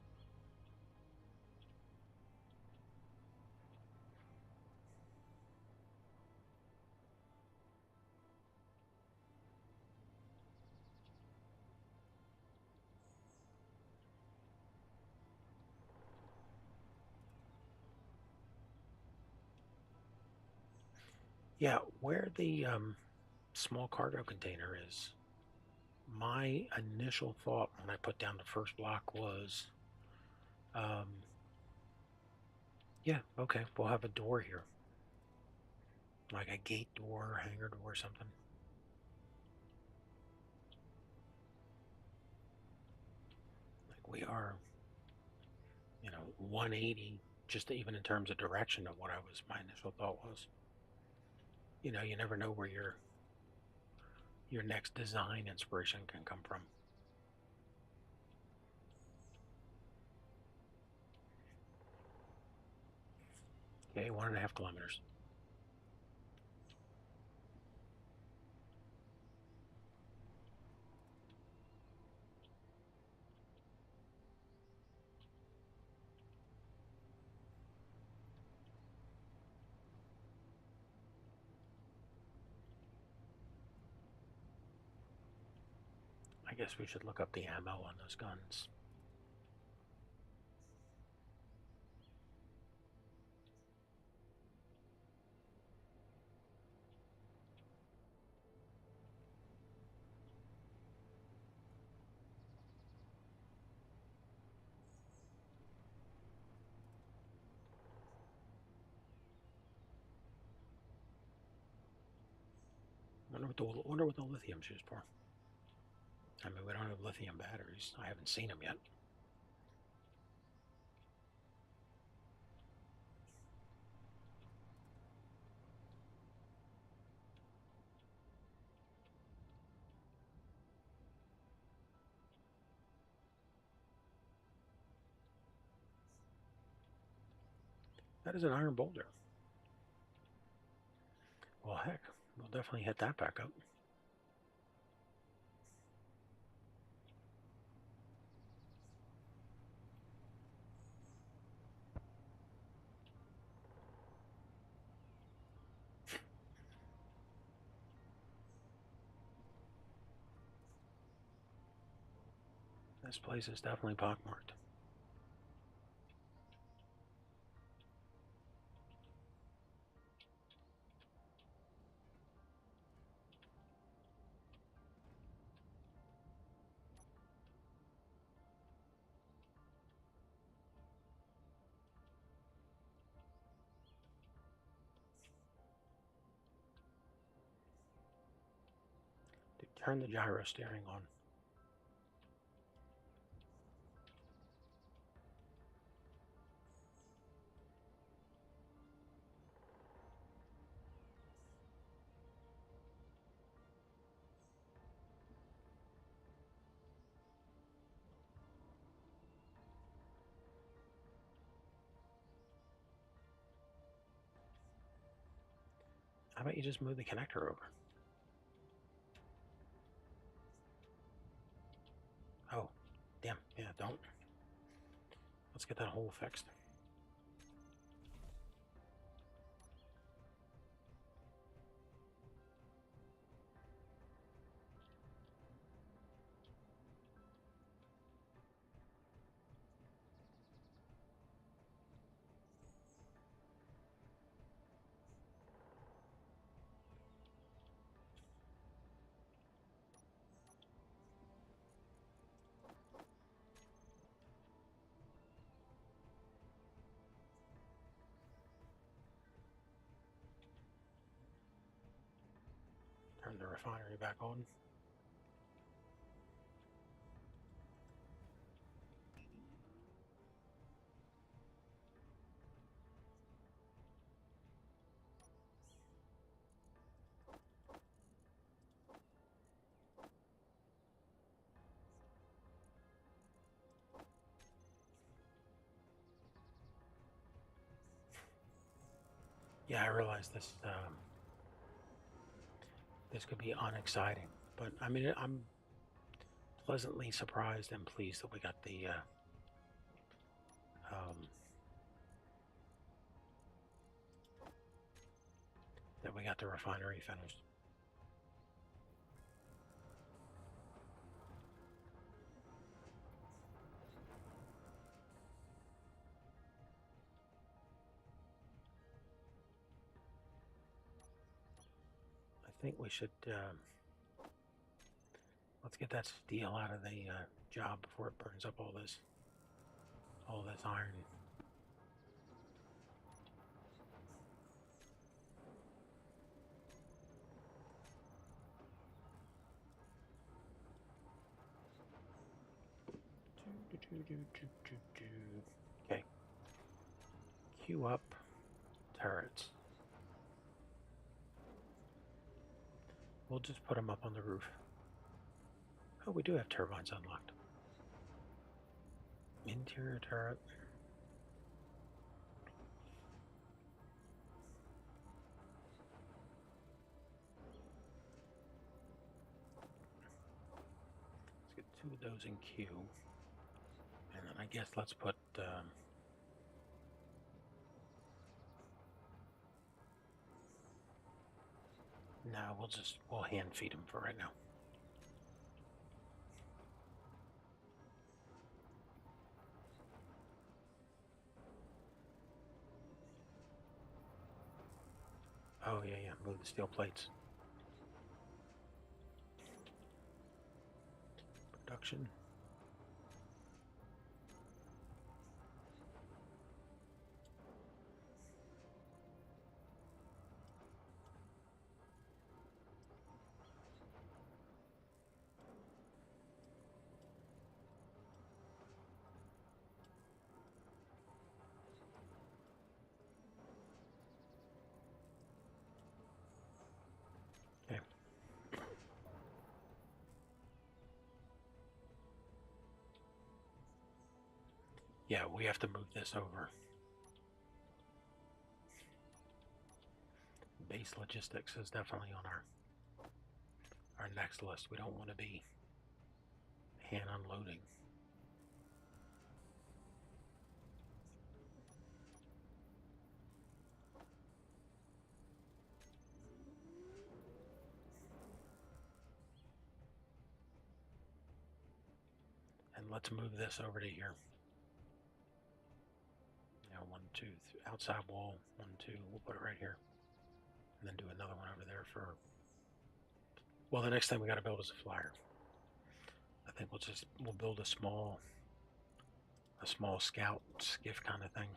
Yeah, where the small cargo container is, my initial thought when I put down the first block was, yeah, okay, we'll have a door here. Like a gate door, hangar door, or something. Like we are, 180, just even in terms of direction of what my initial thought was. You never know where your next design inspiration can come from. Okay, 1.5 kilometers. I guess we should look up the ammo on those guns. Wonder what the lithium's used for. I mean, we don't have lithium batteries. I haven't seen them yet. That is an iron boulder. Well, heck, we'll definitely hit that back up. This place is definitely pockmarked. Turn the gyro steering on. How about you just move the connector over? Oh, damn. Yeah, don't. Let's get that hole fixed. Turn the refinery back on. Yeah, I realize this could be unexciting, but I mean, I'm pleasantly surprised and pleased that we got um, the refinery finished. I think we should let's get that steel out of the job before it burns up all this iron. Okay, queue up turrets. We'll just put them up on the roof. Oh, we do have turbines unlocked. Interior turret. two of those in Q. And then I guess let's put, no, we'll hand feed them for right now. Oh, yeah, yeah, move the steel plates. Production. Okay. Yeah, we have to move this over. Base logistics is definitely on our next list. We don't want to be hand unloading. And let's move this over to here. Now, 1, 2, outside wall, 1, 2. We'll put it right here, and then do another one over there for. Well, the next thing we got to build is a flyer. I think we'll build a small scout skiff kind of thing.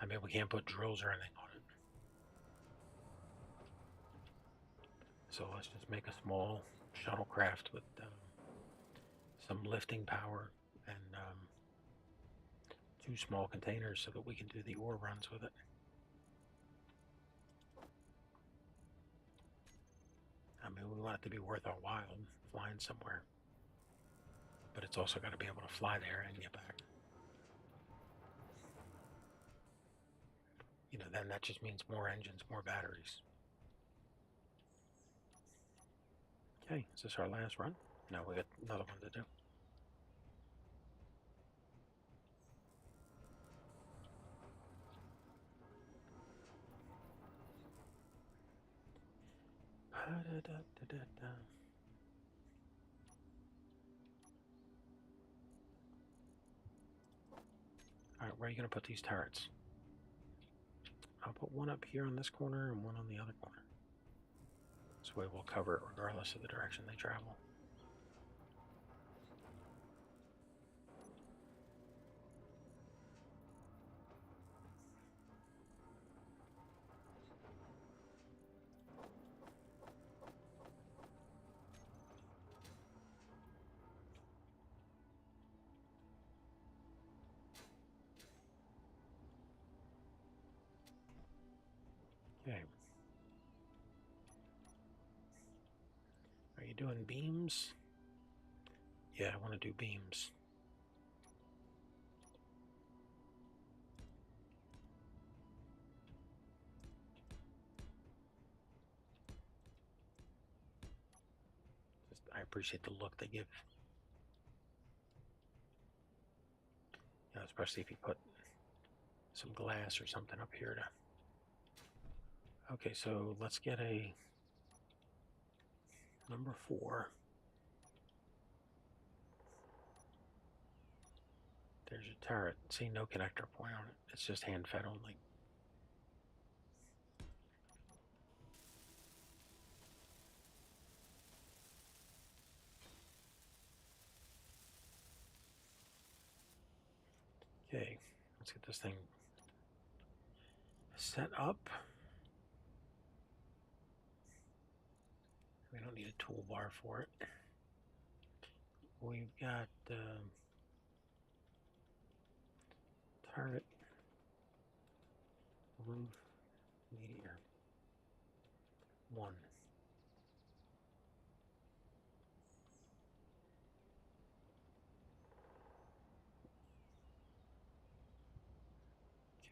I mean, we can't put drills or anything on it, so let's just make a small shuttlecraft with some lifting power and 2 small containers so that we can do the ore runs with it. I mean, we want it to be worth our while flying somewhere, but it's also got to be able to fly there and get back. You know, then that just means more engines, more batteries. Okay, is this our last run? No, we got another one to do. All right, where are you going to put these turrets? I'll put one up here on this corner and one on the other corner. This way we'll cover it regardless of the direction they travel. Okay. Are you doing beams? Yeah, I want to do beams. I appreciate the look they give. You know, especially if you put some glass or something up here to. Okay, so let's get a number 4. There's your turret. See, no connector point on it. It's just hand fed only. Okay, let's get this thing set up. We don't need a toolbar for it. We've got turret, roof, meteor. 1.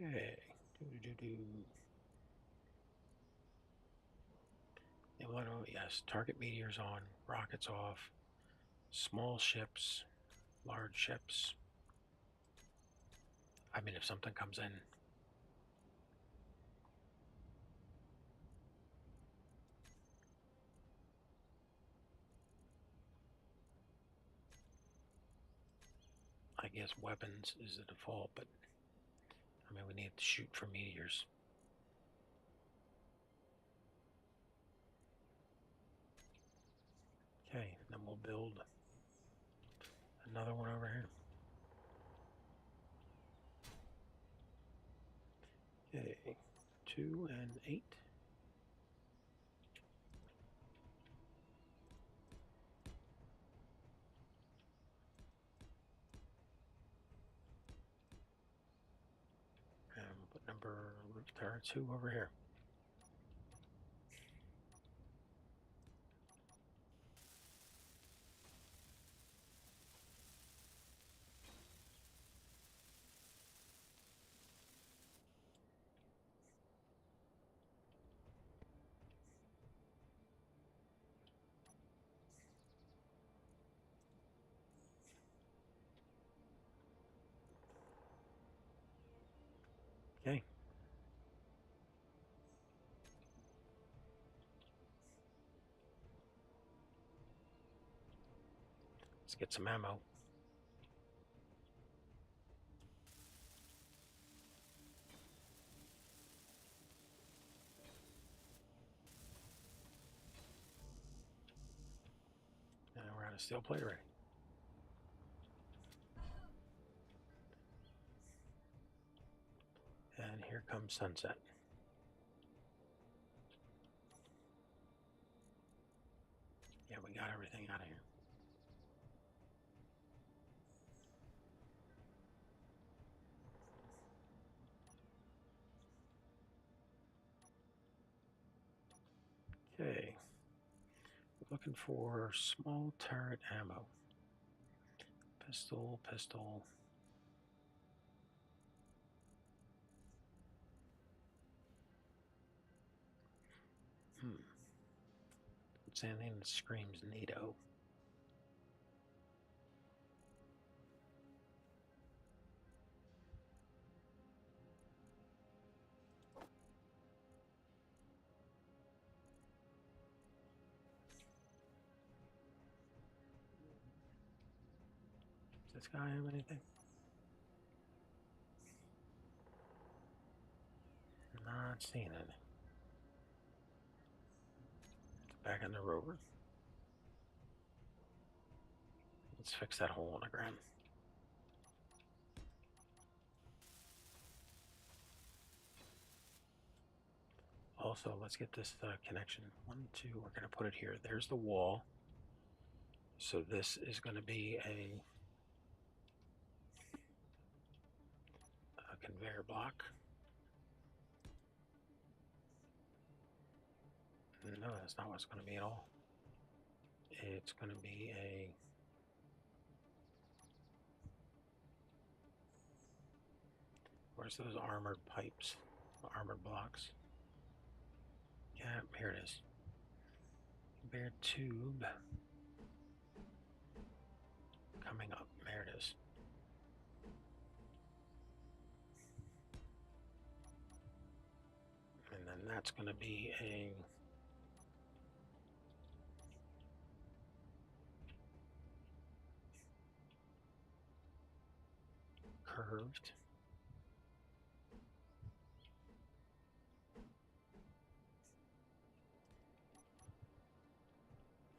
Okay. Yes, target meteors on, rockets off, Small ships, large ships. I mean, if something comes in, I guess weapons is the default, but I mean, we need to shoot for meteors. Okay, then we'll build another one over here. Okay, 2 and 8. And we'll put number roof 2 over here. Okay. Let's get some ammo. And we're out of steel plate already. And here comes sunset. Yeah, we got everything out of here. Okay. Looking for small turret ammo. Pistol, pistol. It's anything that screams NATO. Does this guy have anything? Not seeing it. It's back in the rover. Let's fix that hole in the ground. Also, let's get this connection. 1, 2, we're going to put it here. There's the wall. So this is going to be a conveyor block. No, that's not what it's going to be at all. It's going to be a where's those armored pipes, armored blocks? Yeah, here it is. Conveyor tube coming up. There it is. And then that's going to be a curved.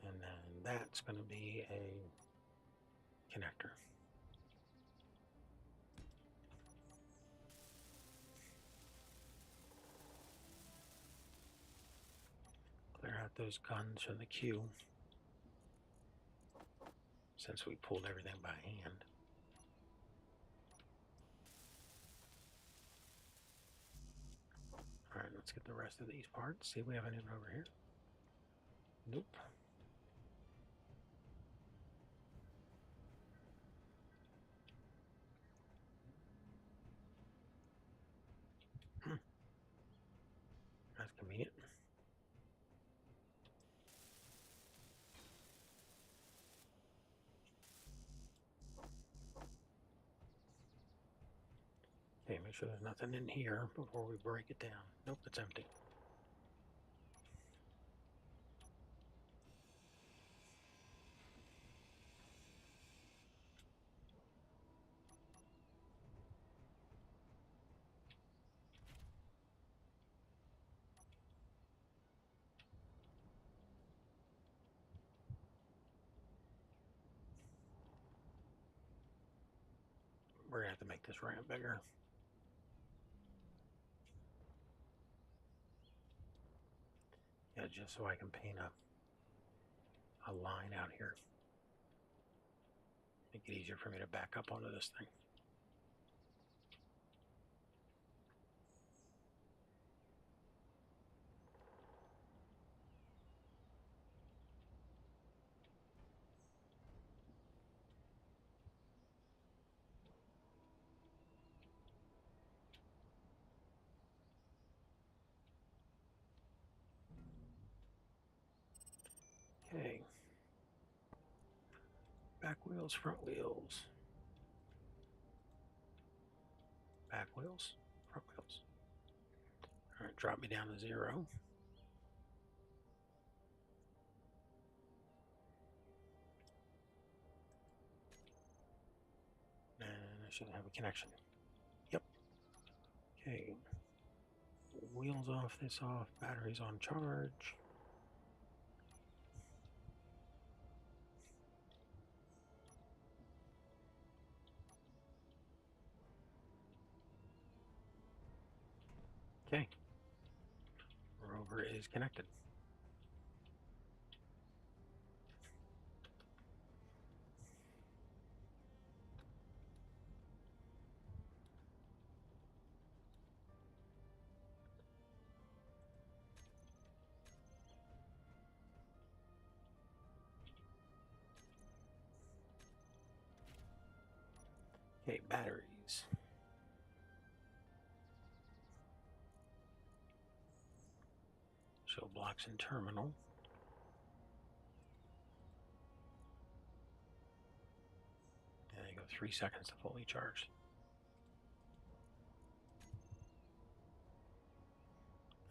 And then that's going to be a connector. Clear out those guns from the queue since we pulled everything by hand. All right, let's get the rest of these parts. See if we have anything over here. Nope. That's convenient. Okay, make sure there's nothing in here before we break it down. Nope, it's empty. We're gonna have to make this ramp bigger. Yeah, just so I can paint a line out here. Make it easier for me to back up onto this thing. Okay. Back wheels, front wheels. Back wheels, front wheels. All right, drop me down to 0. And I should have a connection. Yep. Okay. Wheels off, this off, batteries on charge. Okay. Rover is connected. Okay, batteries. Show blocks in terminal. And you go 3 seconds to fully charge.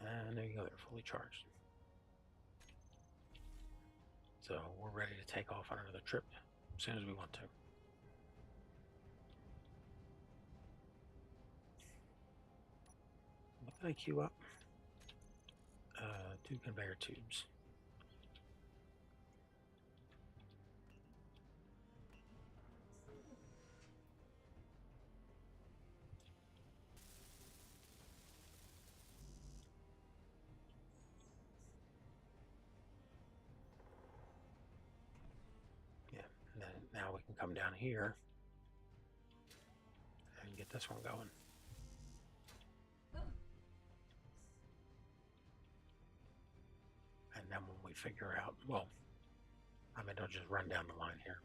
And there you go, they're fully charged. So we're ready to take off on another trip as soon as we want to. What did I queue up? 2 conveyor tubes. Yeah, and then now we can come down here and get this one going. And then when we figure out, well, I mean, I'll just run down the line here.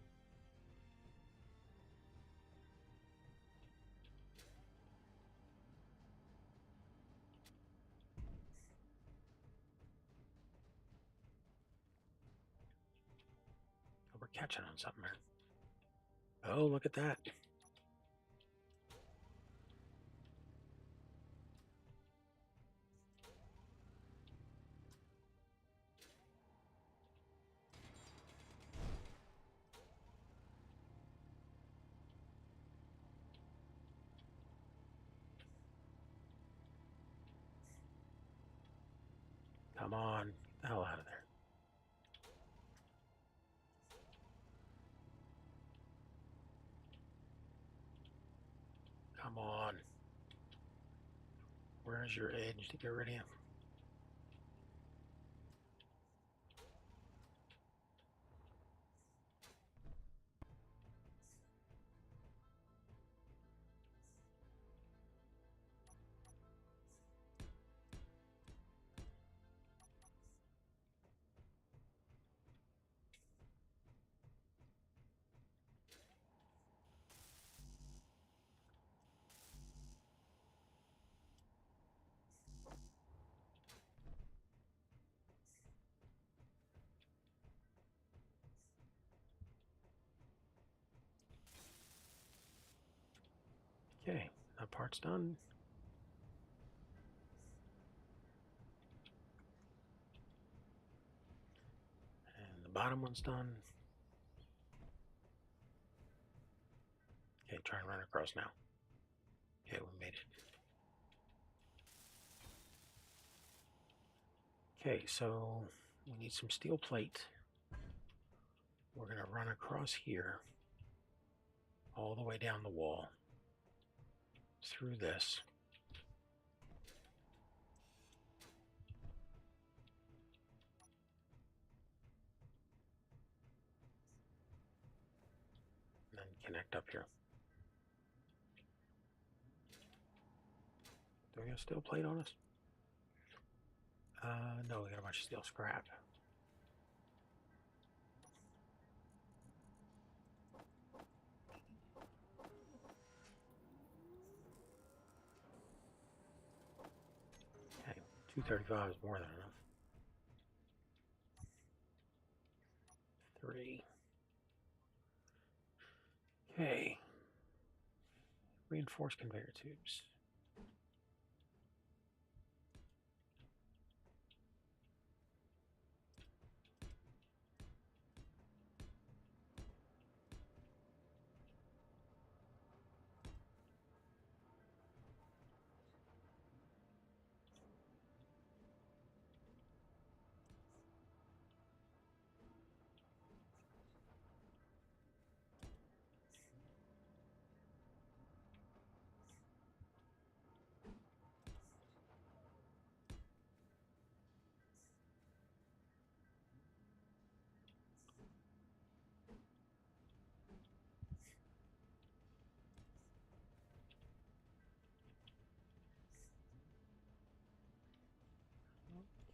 Oh, we're catching on something here. Oh, look at that. Come on, get the hell out of there. Come on. Where's your edge to get rid of him? Okay, now other part's done. And the bottom one's done. Okay, try and run across now. Okay, we made it. Okay, so we need some steel plate. We're going to run across here, all the way down the wall, through this. And then connect up here. Do we have steel plate on us? No, we got a bunch of steel scrap. Okay, 235 is more than enough. 3. Okay. Reinforced conveyor tubes.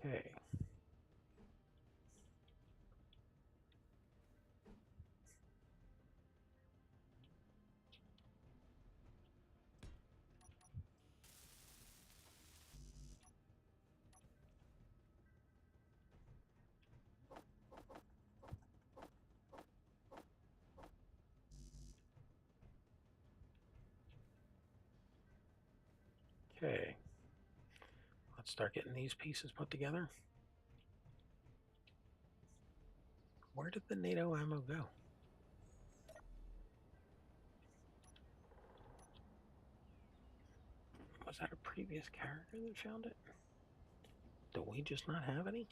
Okay. Okay. Let's start getting these pieces put together. Where did the NATO ammo go? Was that a previous character that found it? Do we just not have any?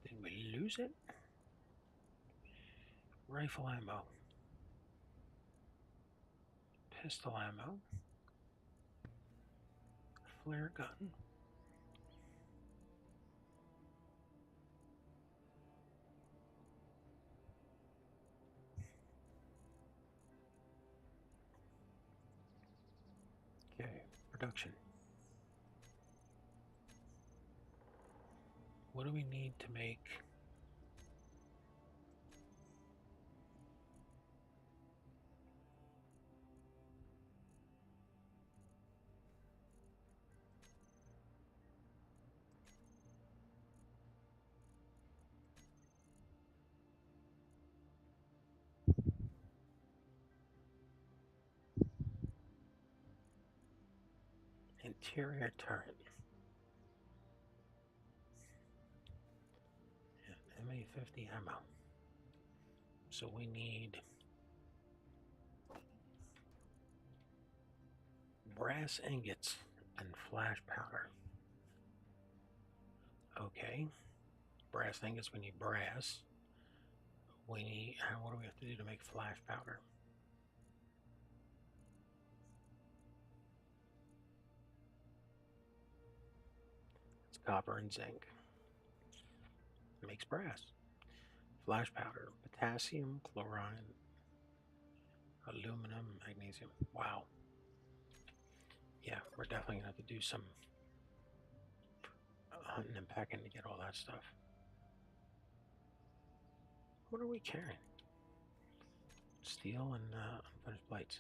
Did we lose it? Rifle ammo. Pistol ammo. Flare gun. Okay, production. What do we need to make? Interior turret. And MA50 ammo. So we need brass ingots and flash powder. Okay. Brass ingots, we need brass. We need, what do we have to do to make flash powder? It's copper and zinc. It makes brass. Flash powder, potassium, chlorine, aluminum, magnesium. Wow. Yeah, we're definitely going to have to do some hunting and packing to get all that stuff. What are we carrying? Steel and unfinished plates.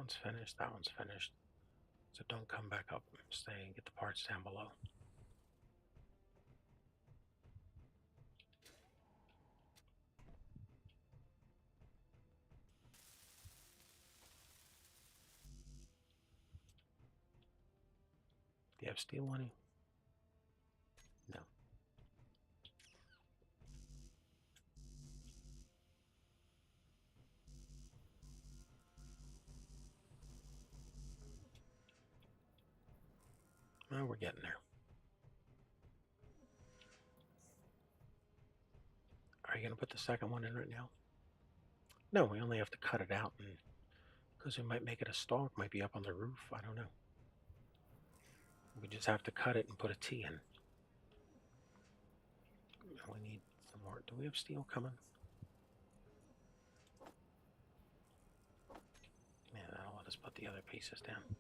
one's finished. That one's finished. So don't come back up. Stay and get the parts down below. Do you have steel on you? No. Well, we're getting there. Are you going to put the second one in right now? No, we only have to cut it out, and because we might make it a stalk, might be up on the roof. I don't know. We just have to cut it and put a T in. We need some more. Do we have steel coming? Yeah, that'll let us put the other pieces down.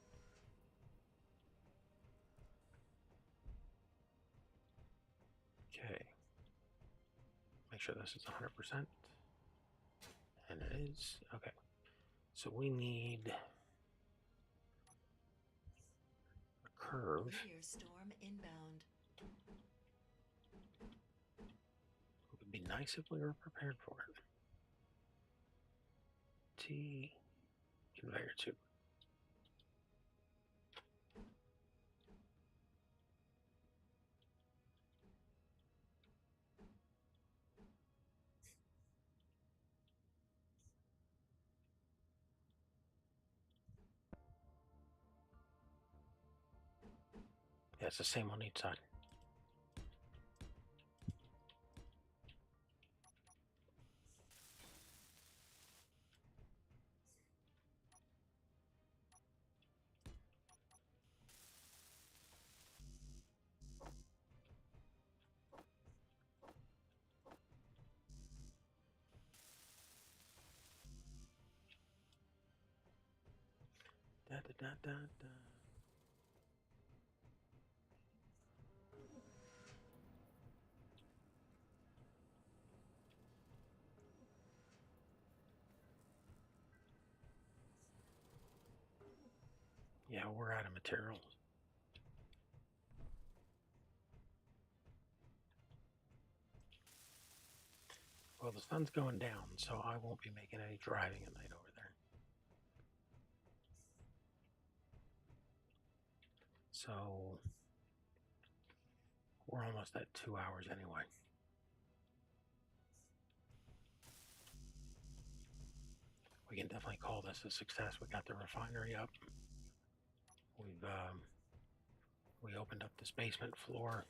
Okay. Make sure this is 100%. And it is. Okay. So we need a curve. Meteor storm inbound. It would be nice if we were prepared for it. T conveyor tube. Yeah, it's the same on each side. Da, da, da, da, da. Yeah, we're out of materials. Well, the sun's going down, so I won't be making any driving at night over there. So we're almost at 2 hours anyway. We can definitely call this a success. We got the refinery up. We opened up this basement floor.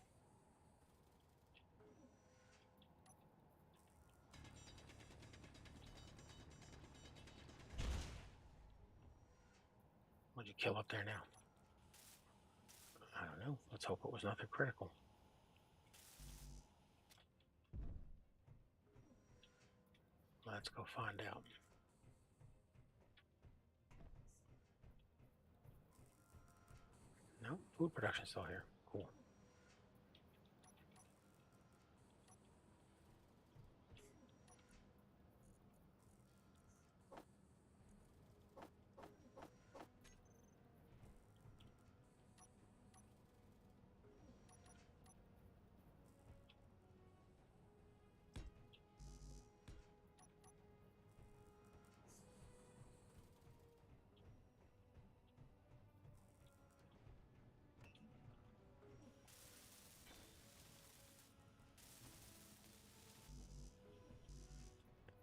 What'd you kill up there now? I don't know. Let's hope it was nothing critical. Let's go find out. No, food production's still here. Cool.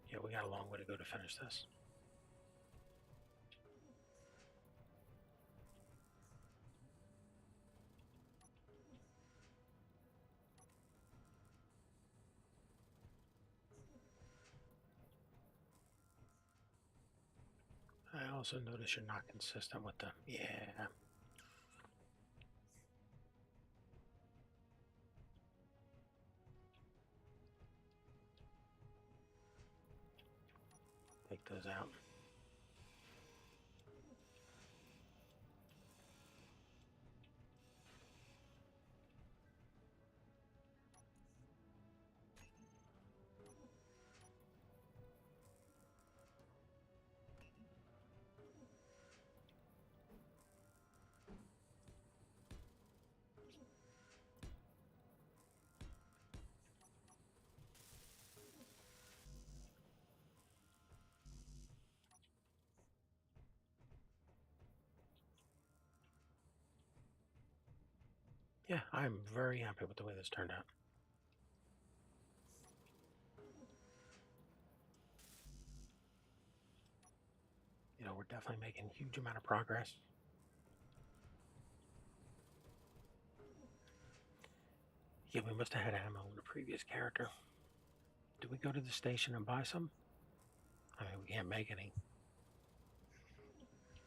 Yeah, we got a long way to go to finish this. I also notice you're not consistent with the, yeah. Take those out. Yeah, I'm very happy with the way this turned out. We're definitely making a huge amount of progress. Yeah, we must have had ammo in the previous character. Do we go to the station and buy some? I mean, we can't make any.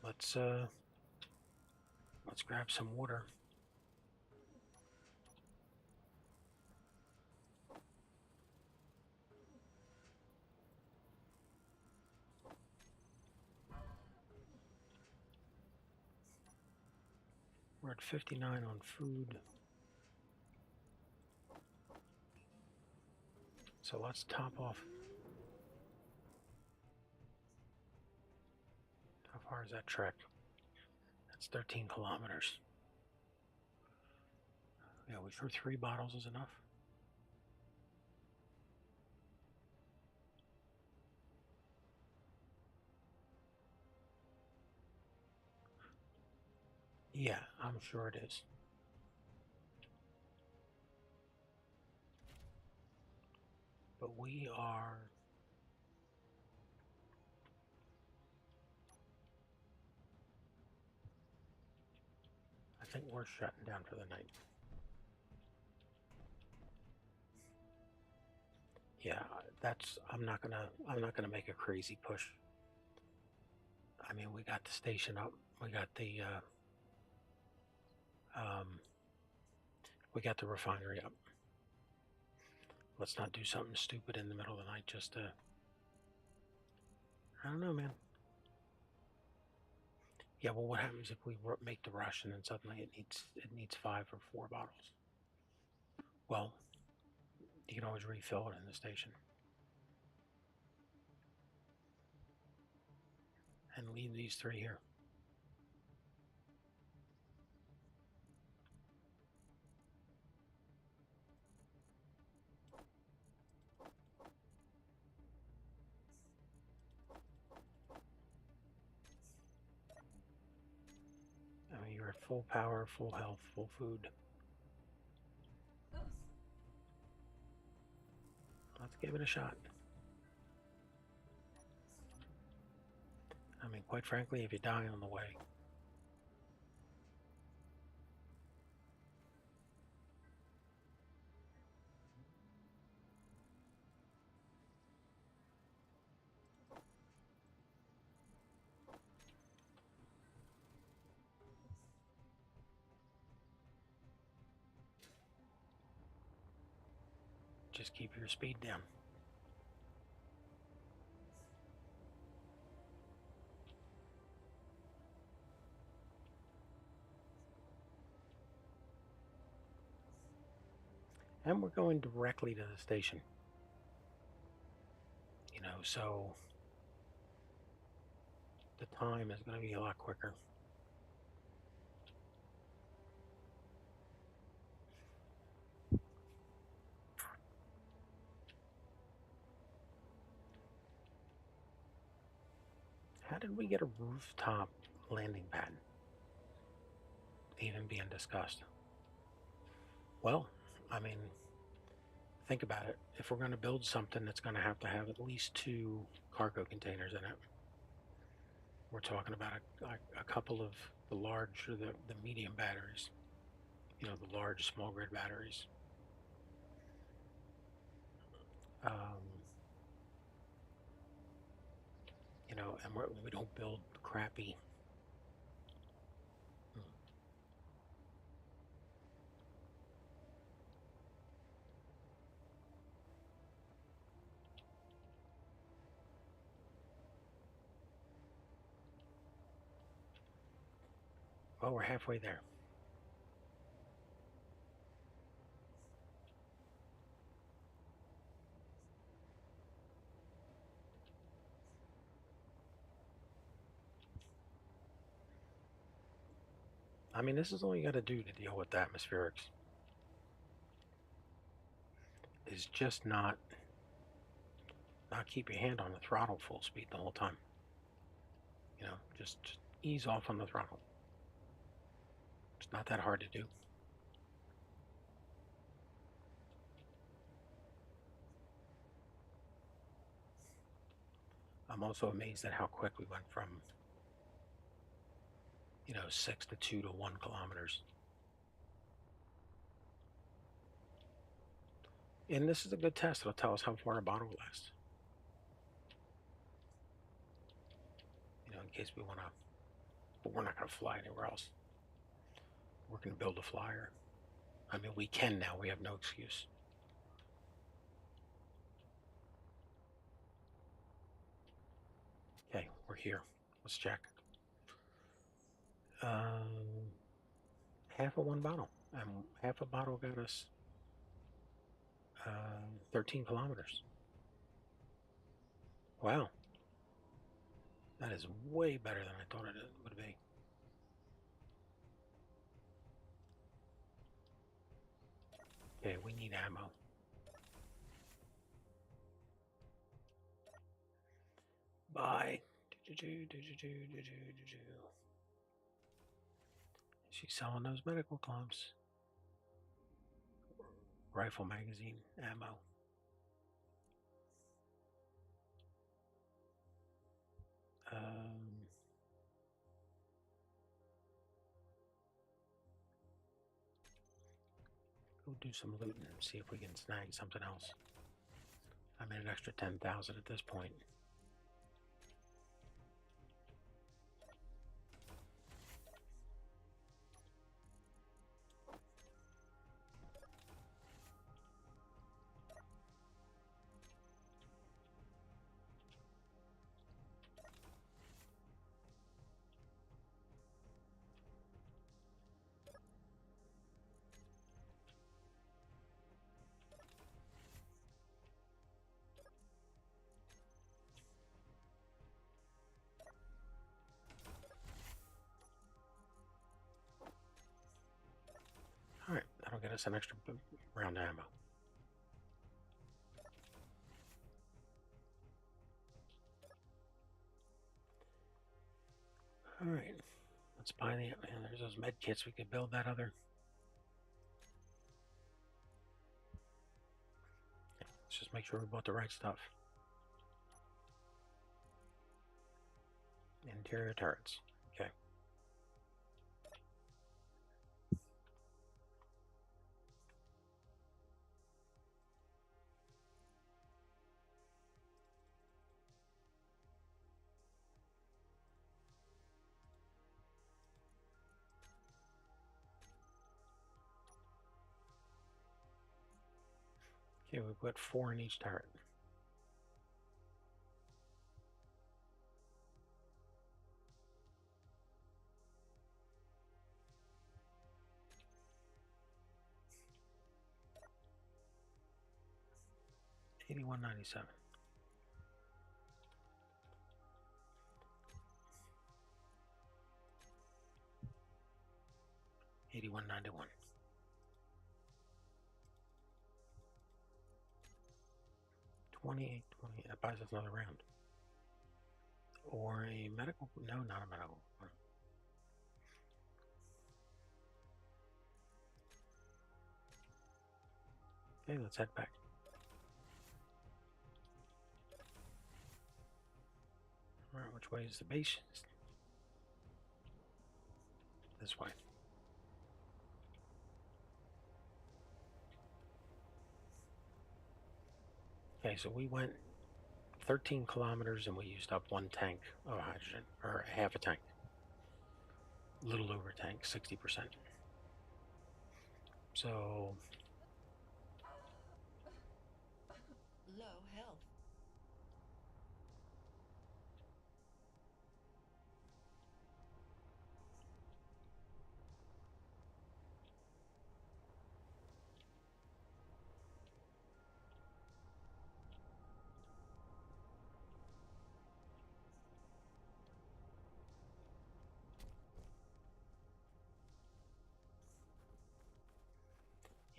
Let's grab some water. We're at 59 on food. So let's top off. How far is that trek? That's 13 kilometers. Yeah, we threw 3 bottles is enough. Yeah, I'm sure it is. But I think we're shutting down for the night. Yeah, I'm not gonna make a crazy push. I mean, we got the station up. We got um, we got the refinery up. Let's not do something stupid in the middle of the night just to, I don't know, man. Yeah, well, what happens if we make the rush and then suddenly it needs 5 or 4 bottles? Well, you can always refill it in the station and leave these 3 here. I mean, you're at full power, full health, full food. Let's give it a shot. I mean, quite frankly, if you die on the way, just keep your speed down. And we're going directly to the station. So the time is going to be a lot quicker. How did we get a rooftop landing pad even being discussed? Well, I mean, think about it. If we're going to build something that's going to have at least 2 cargo containers in it, we're talking about a couple of the large or the medium batteries, the large small grid batteries. Um, and we don't build crappy. Hmm. Well, we're halfway there. I mean, this is all you got to do to deal with the atmospherics. Is just not keep your hand on the throttle full speed the whole time. Just ease off on the throttle. It's not that hard to do. I'm also amazed at how quick we went from, 6 to 2 to 1 kilometers. And this is a good test. It'll tell us how far a bottle will last. In case we want to, but we're not going to fly anywhere else. We're going to build a flyer. I mean, we can now. We have no excuse. Okay, we're here. Let's check. Half of one bottle. And half a bottle got us 13 kilometers. Wow. That is way better than I thought it would be. Okay, we need ammo. Buy. She's selling those medical clubs. Rifle magazine ammo. Um, go do some looting and see if we can snag something else. I made an extra 10,000 at this point. Alright, that'll get us an extra round of ammo. Alright, let's buy the. And there's those med kits. We could build that other. Let's just make sure we bought the right stuff. Interior turrets. Okay. Okay, we put 4 in each turret. $81.97. $81.91. 28.20. That buys us another round. Or a medical. No, not a medical. Okay, let's head back. Alright, which way is the base? This way. Okay, so we went 13 kilometers and we used up 1 tank of hydrogen, or half a tank. A little over a tank, 60%. So, Low health.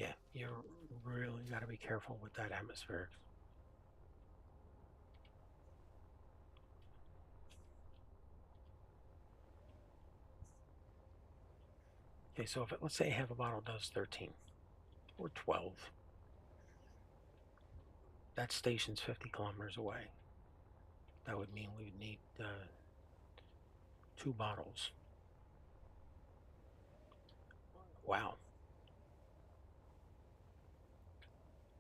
yeah, you really got to be careful with that atmosphere. Okay, so if let's say half a bottle does 13 or 12, that station's 50 kilometers away. That would mean we would need 2 bottles. Wow.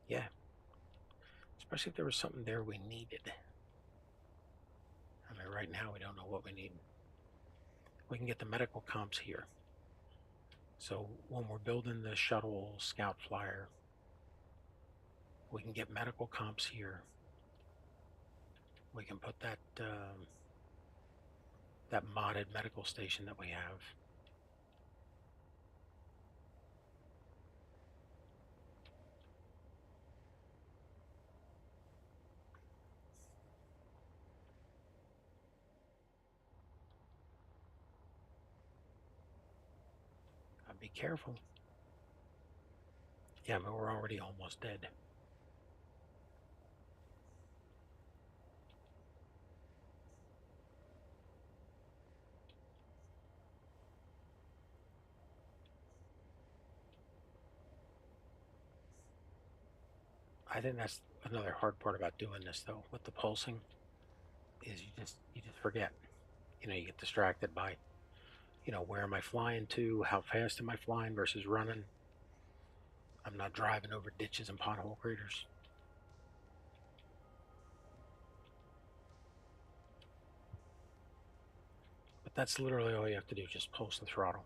Yeah. Especially if there was something there we needed. I mean, right now we don't know what we need. We can get the medical comps here. So when we're building the shuttle scout flyer, we can get medical comps here. We can put that modded medical station that we have. Be careful. Yeah, but we're already almost dead. I think that's another hard part about doing this though, with the pulsing, is you just forget. You get distracted by, where am I flying to? How fast am I flying versus running? I'm not driving over ditches and pothole craters. But that's literally all you have to do, just pulse the throttle.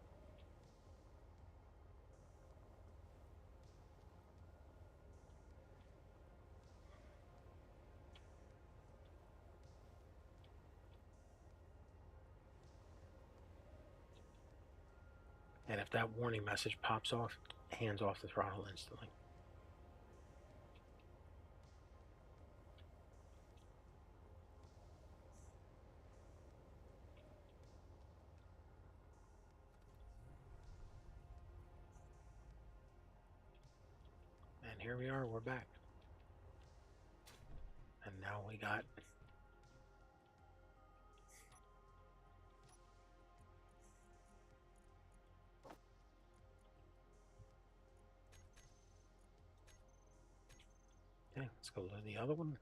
And if that warning message pops off, hands off the throttle instantly. And here we are, we're back. And now we got okay, let's go to the other one.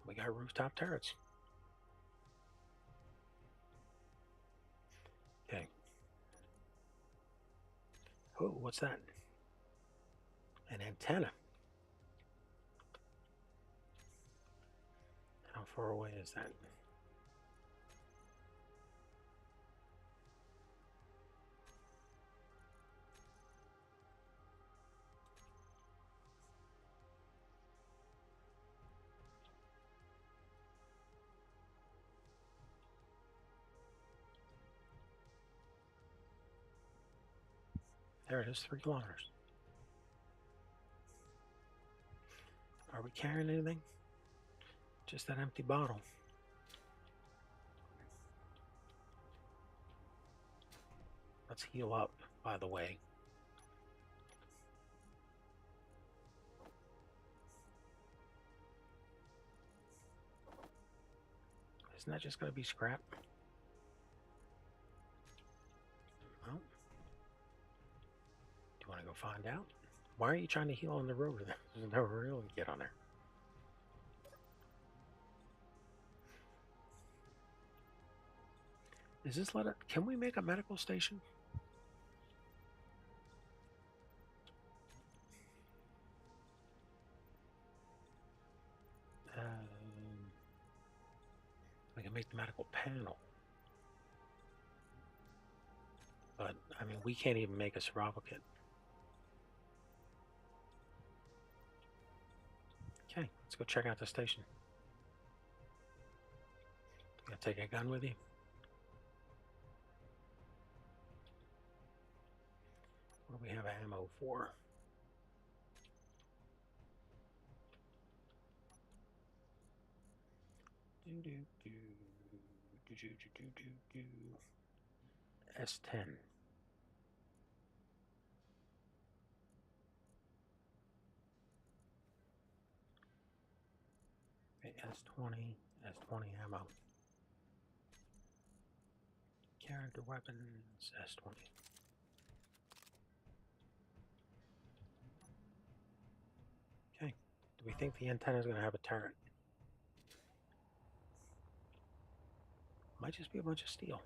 We got rooftop turrets. Okay. Oh, what's that? An antenna. How far away is that? There it is, 3 kilometers. Are we carrying anything? Just that empty bottle. Let's heal up, by the way. Isn't that just going to be scrap? Well, do you want to go find out? Why are you trying to heal on the rover? There's no real get on there. Is this let it? Can we make a medical station? We can make the medical panel. But, I mean, we can't even make a survival kit. Okay, let's go check out the station. You gonna take a gun with you? What do we have ammo for? S10. Okay, S20 ammo. Character weapons, S20. Okay. Do we think the antenna is going to have a turret? Might just be a bunch of steel.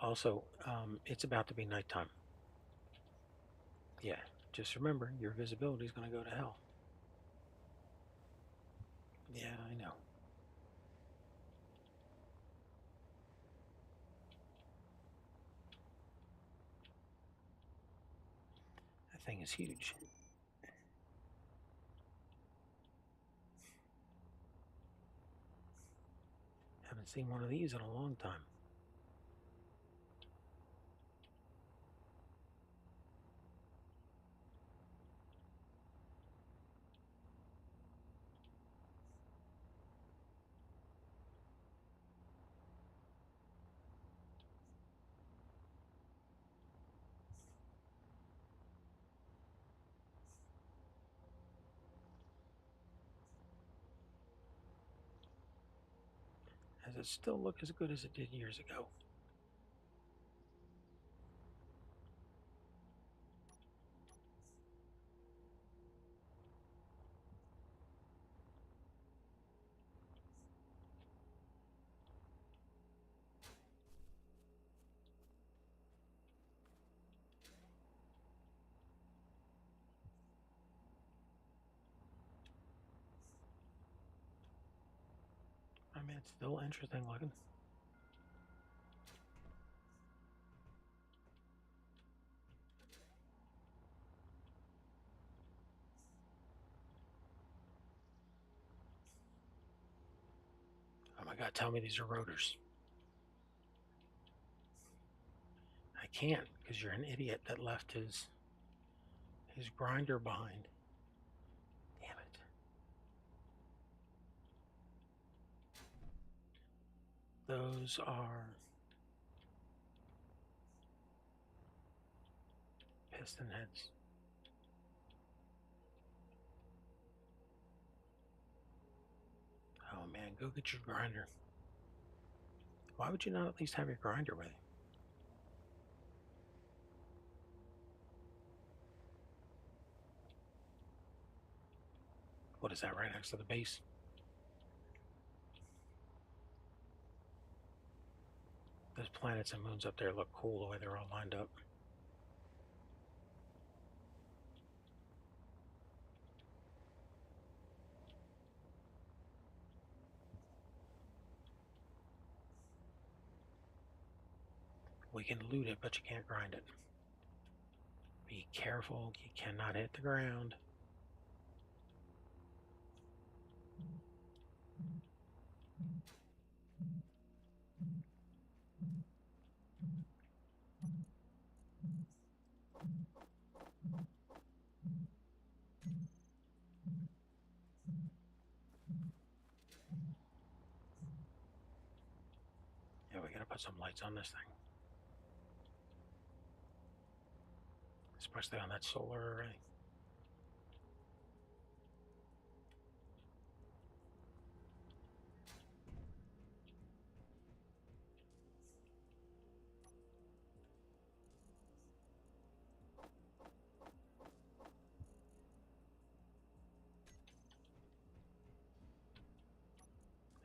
Also, it's about to be nighttime. Yeah, just remember your visibility is going to go to hell. Yeah, I know. That thing is huge. Haven't seen one of these in a long time. Does it still look as good as it did years ago? I mean, it's still interesting looking. Oh my god, tell me these are rotors. I can't because you're an idiot that left his grinder behind. Damn it. Those are piston heads. Oh man, go get your grinder. Why would you not at least have your grinder with you? What is that, right next to the base? Those planets and moons up there look cool the way they're all lined up. We can loot it, but you can't grind it. Be careful, you cannot hit the ground. Yeah, we gotta put some lights on this thing. Especially on that solar array.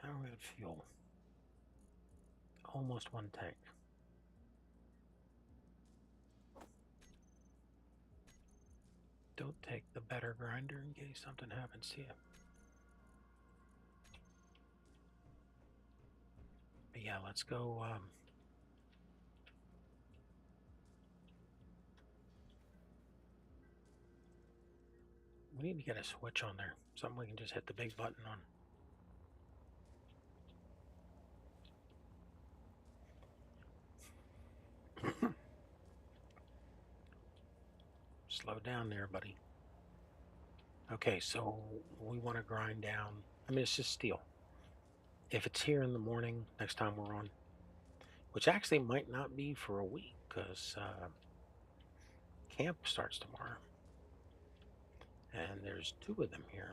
Now we're gonna fuel. Almost one tank. Don't take the better grinder in case something happens to you. But yeah, let's go. We need to get a switch on there. Something we can just hit the big button on. Slow down there, buddy. Okay, so we want to grind down. I mean, it's just steel. If it's here in the morning, next time we're on, which actually might not be for a week because camp starts tomorrow. And there's two of them here.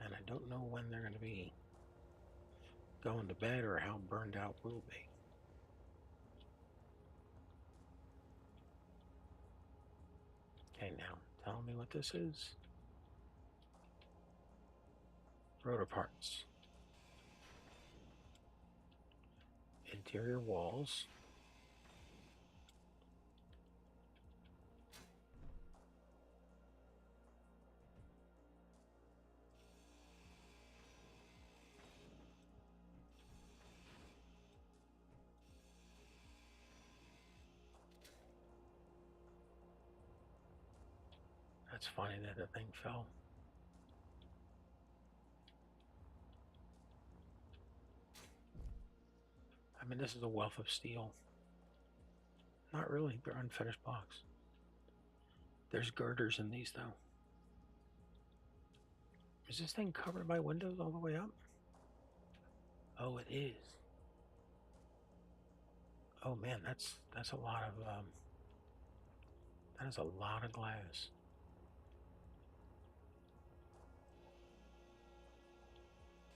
And I don't know when they're going to be. going to bed or how burned out we'll be. Okay, now tell me what this is. Rotor parts. Interior walls. That's funny that the thing fell. I mean, this is a wealth of steel. Not really, they're unfinished blocks. There's girders in these, though. Is this thing covered by windows all the way up? Oh, it is. Oh man, that's a lot of that is a lot of glass.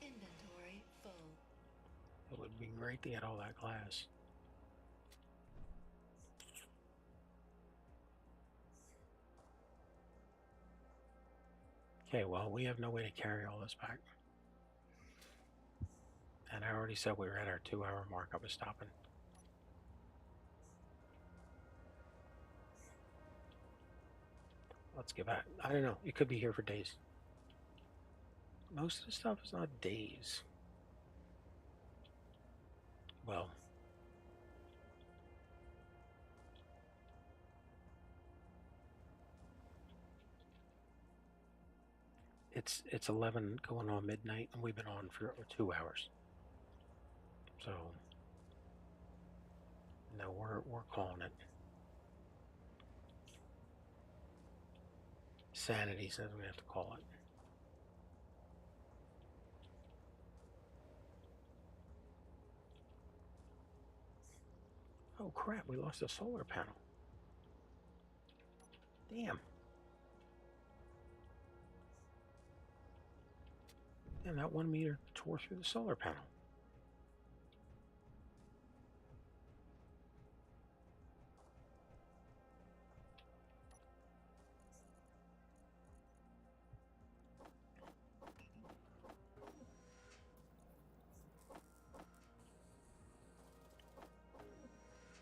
Inventory full. It would be great to get all that glass. Okay, well, we have no way to carry all this back. And I already said we were at our 2-hour mark. I was stopping. Let's get back. I don't know. It could be here for days. Most of the stuff is not days. Well, it's 11 going on midnight, and we've been on for 2 hours. So, no, we're calling it. Sanity says we have to call it. Oh crap, we lost a solar panel. Damn. And that 1 meter tore through the solar panel.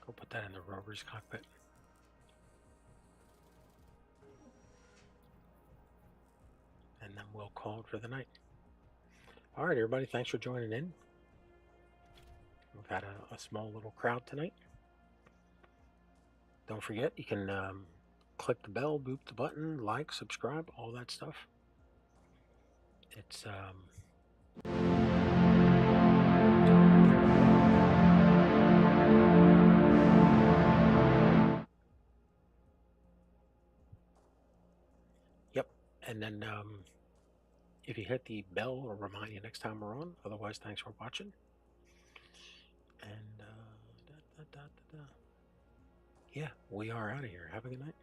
Go put that in the rover's cockpit. And then we'll call it for the night. All right, everybody, thanks for joining in. We've had a small little crowd tonight. Don't forget, you can click the bell, boop the button, like, subscribe, all that stuff. It's yep. And then if you hit the bell, it'll remind you next time we're on. Otherwise, thanks for watching. And yeah, we are out of here. Have a good night.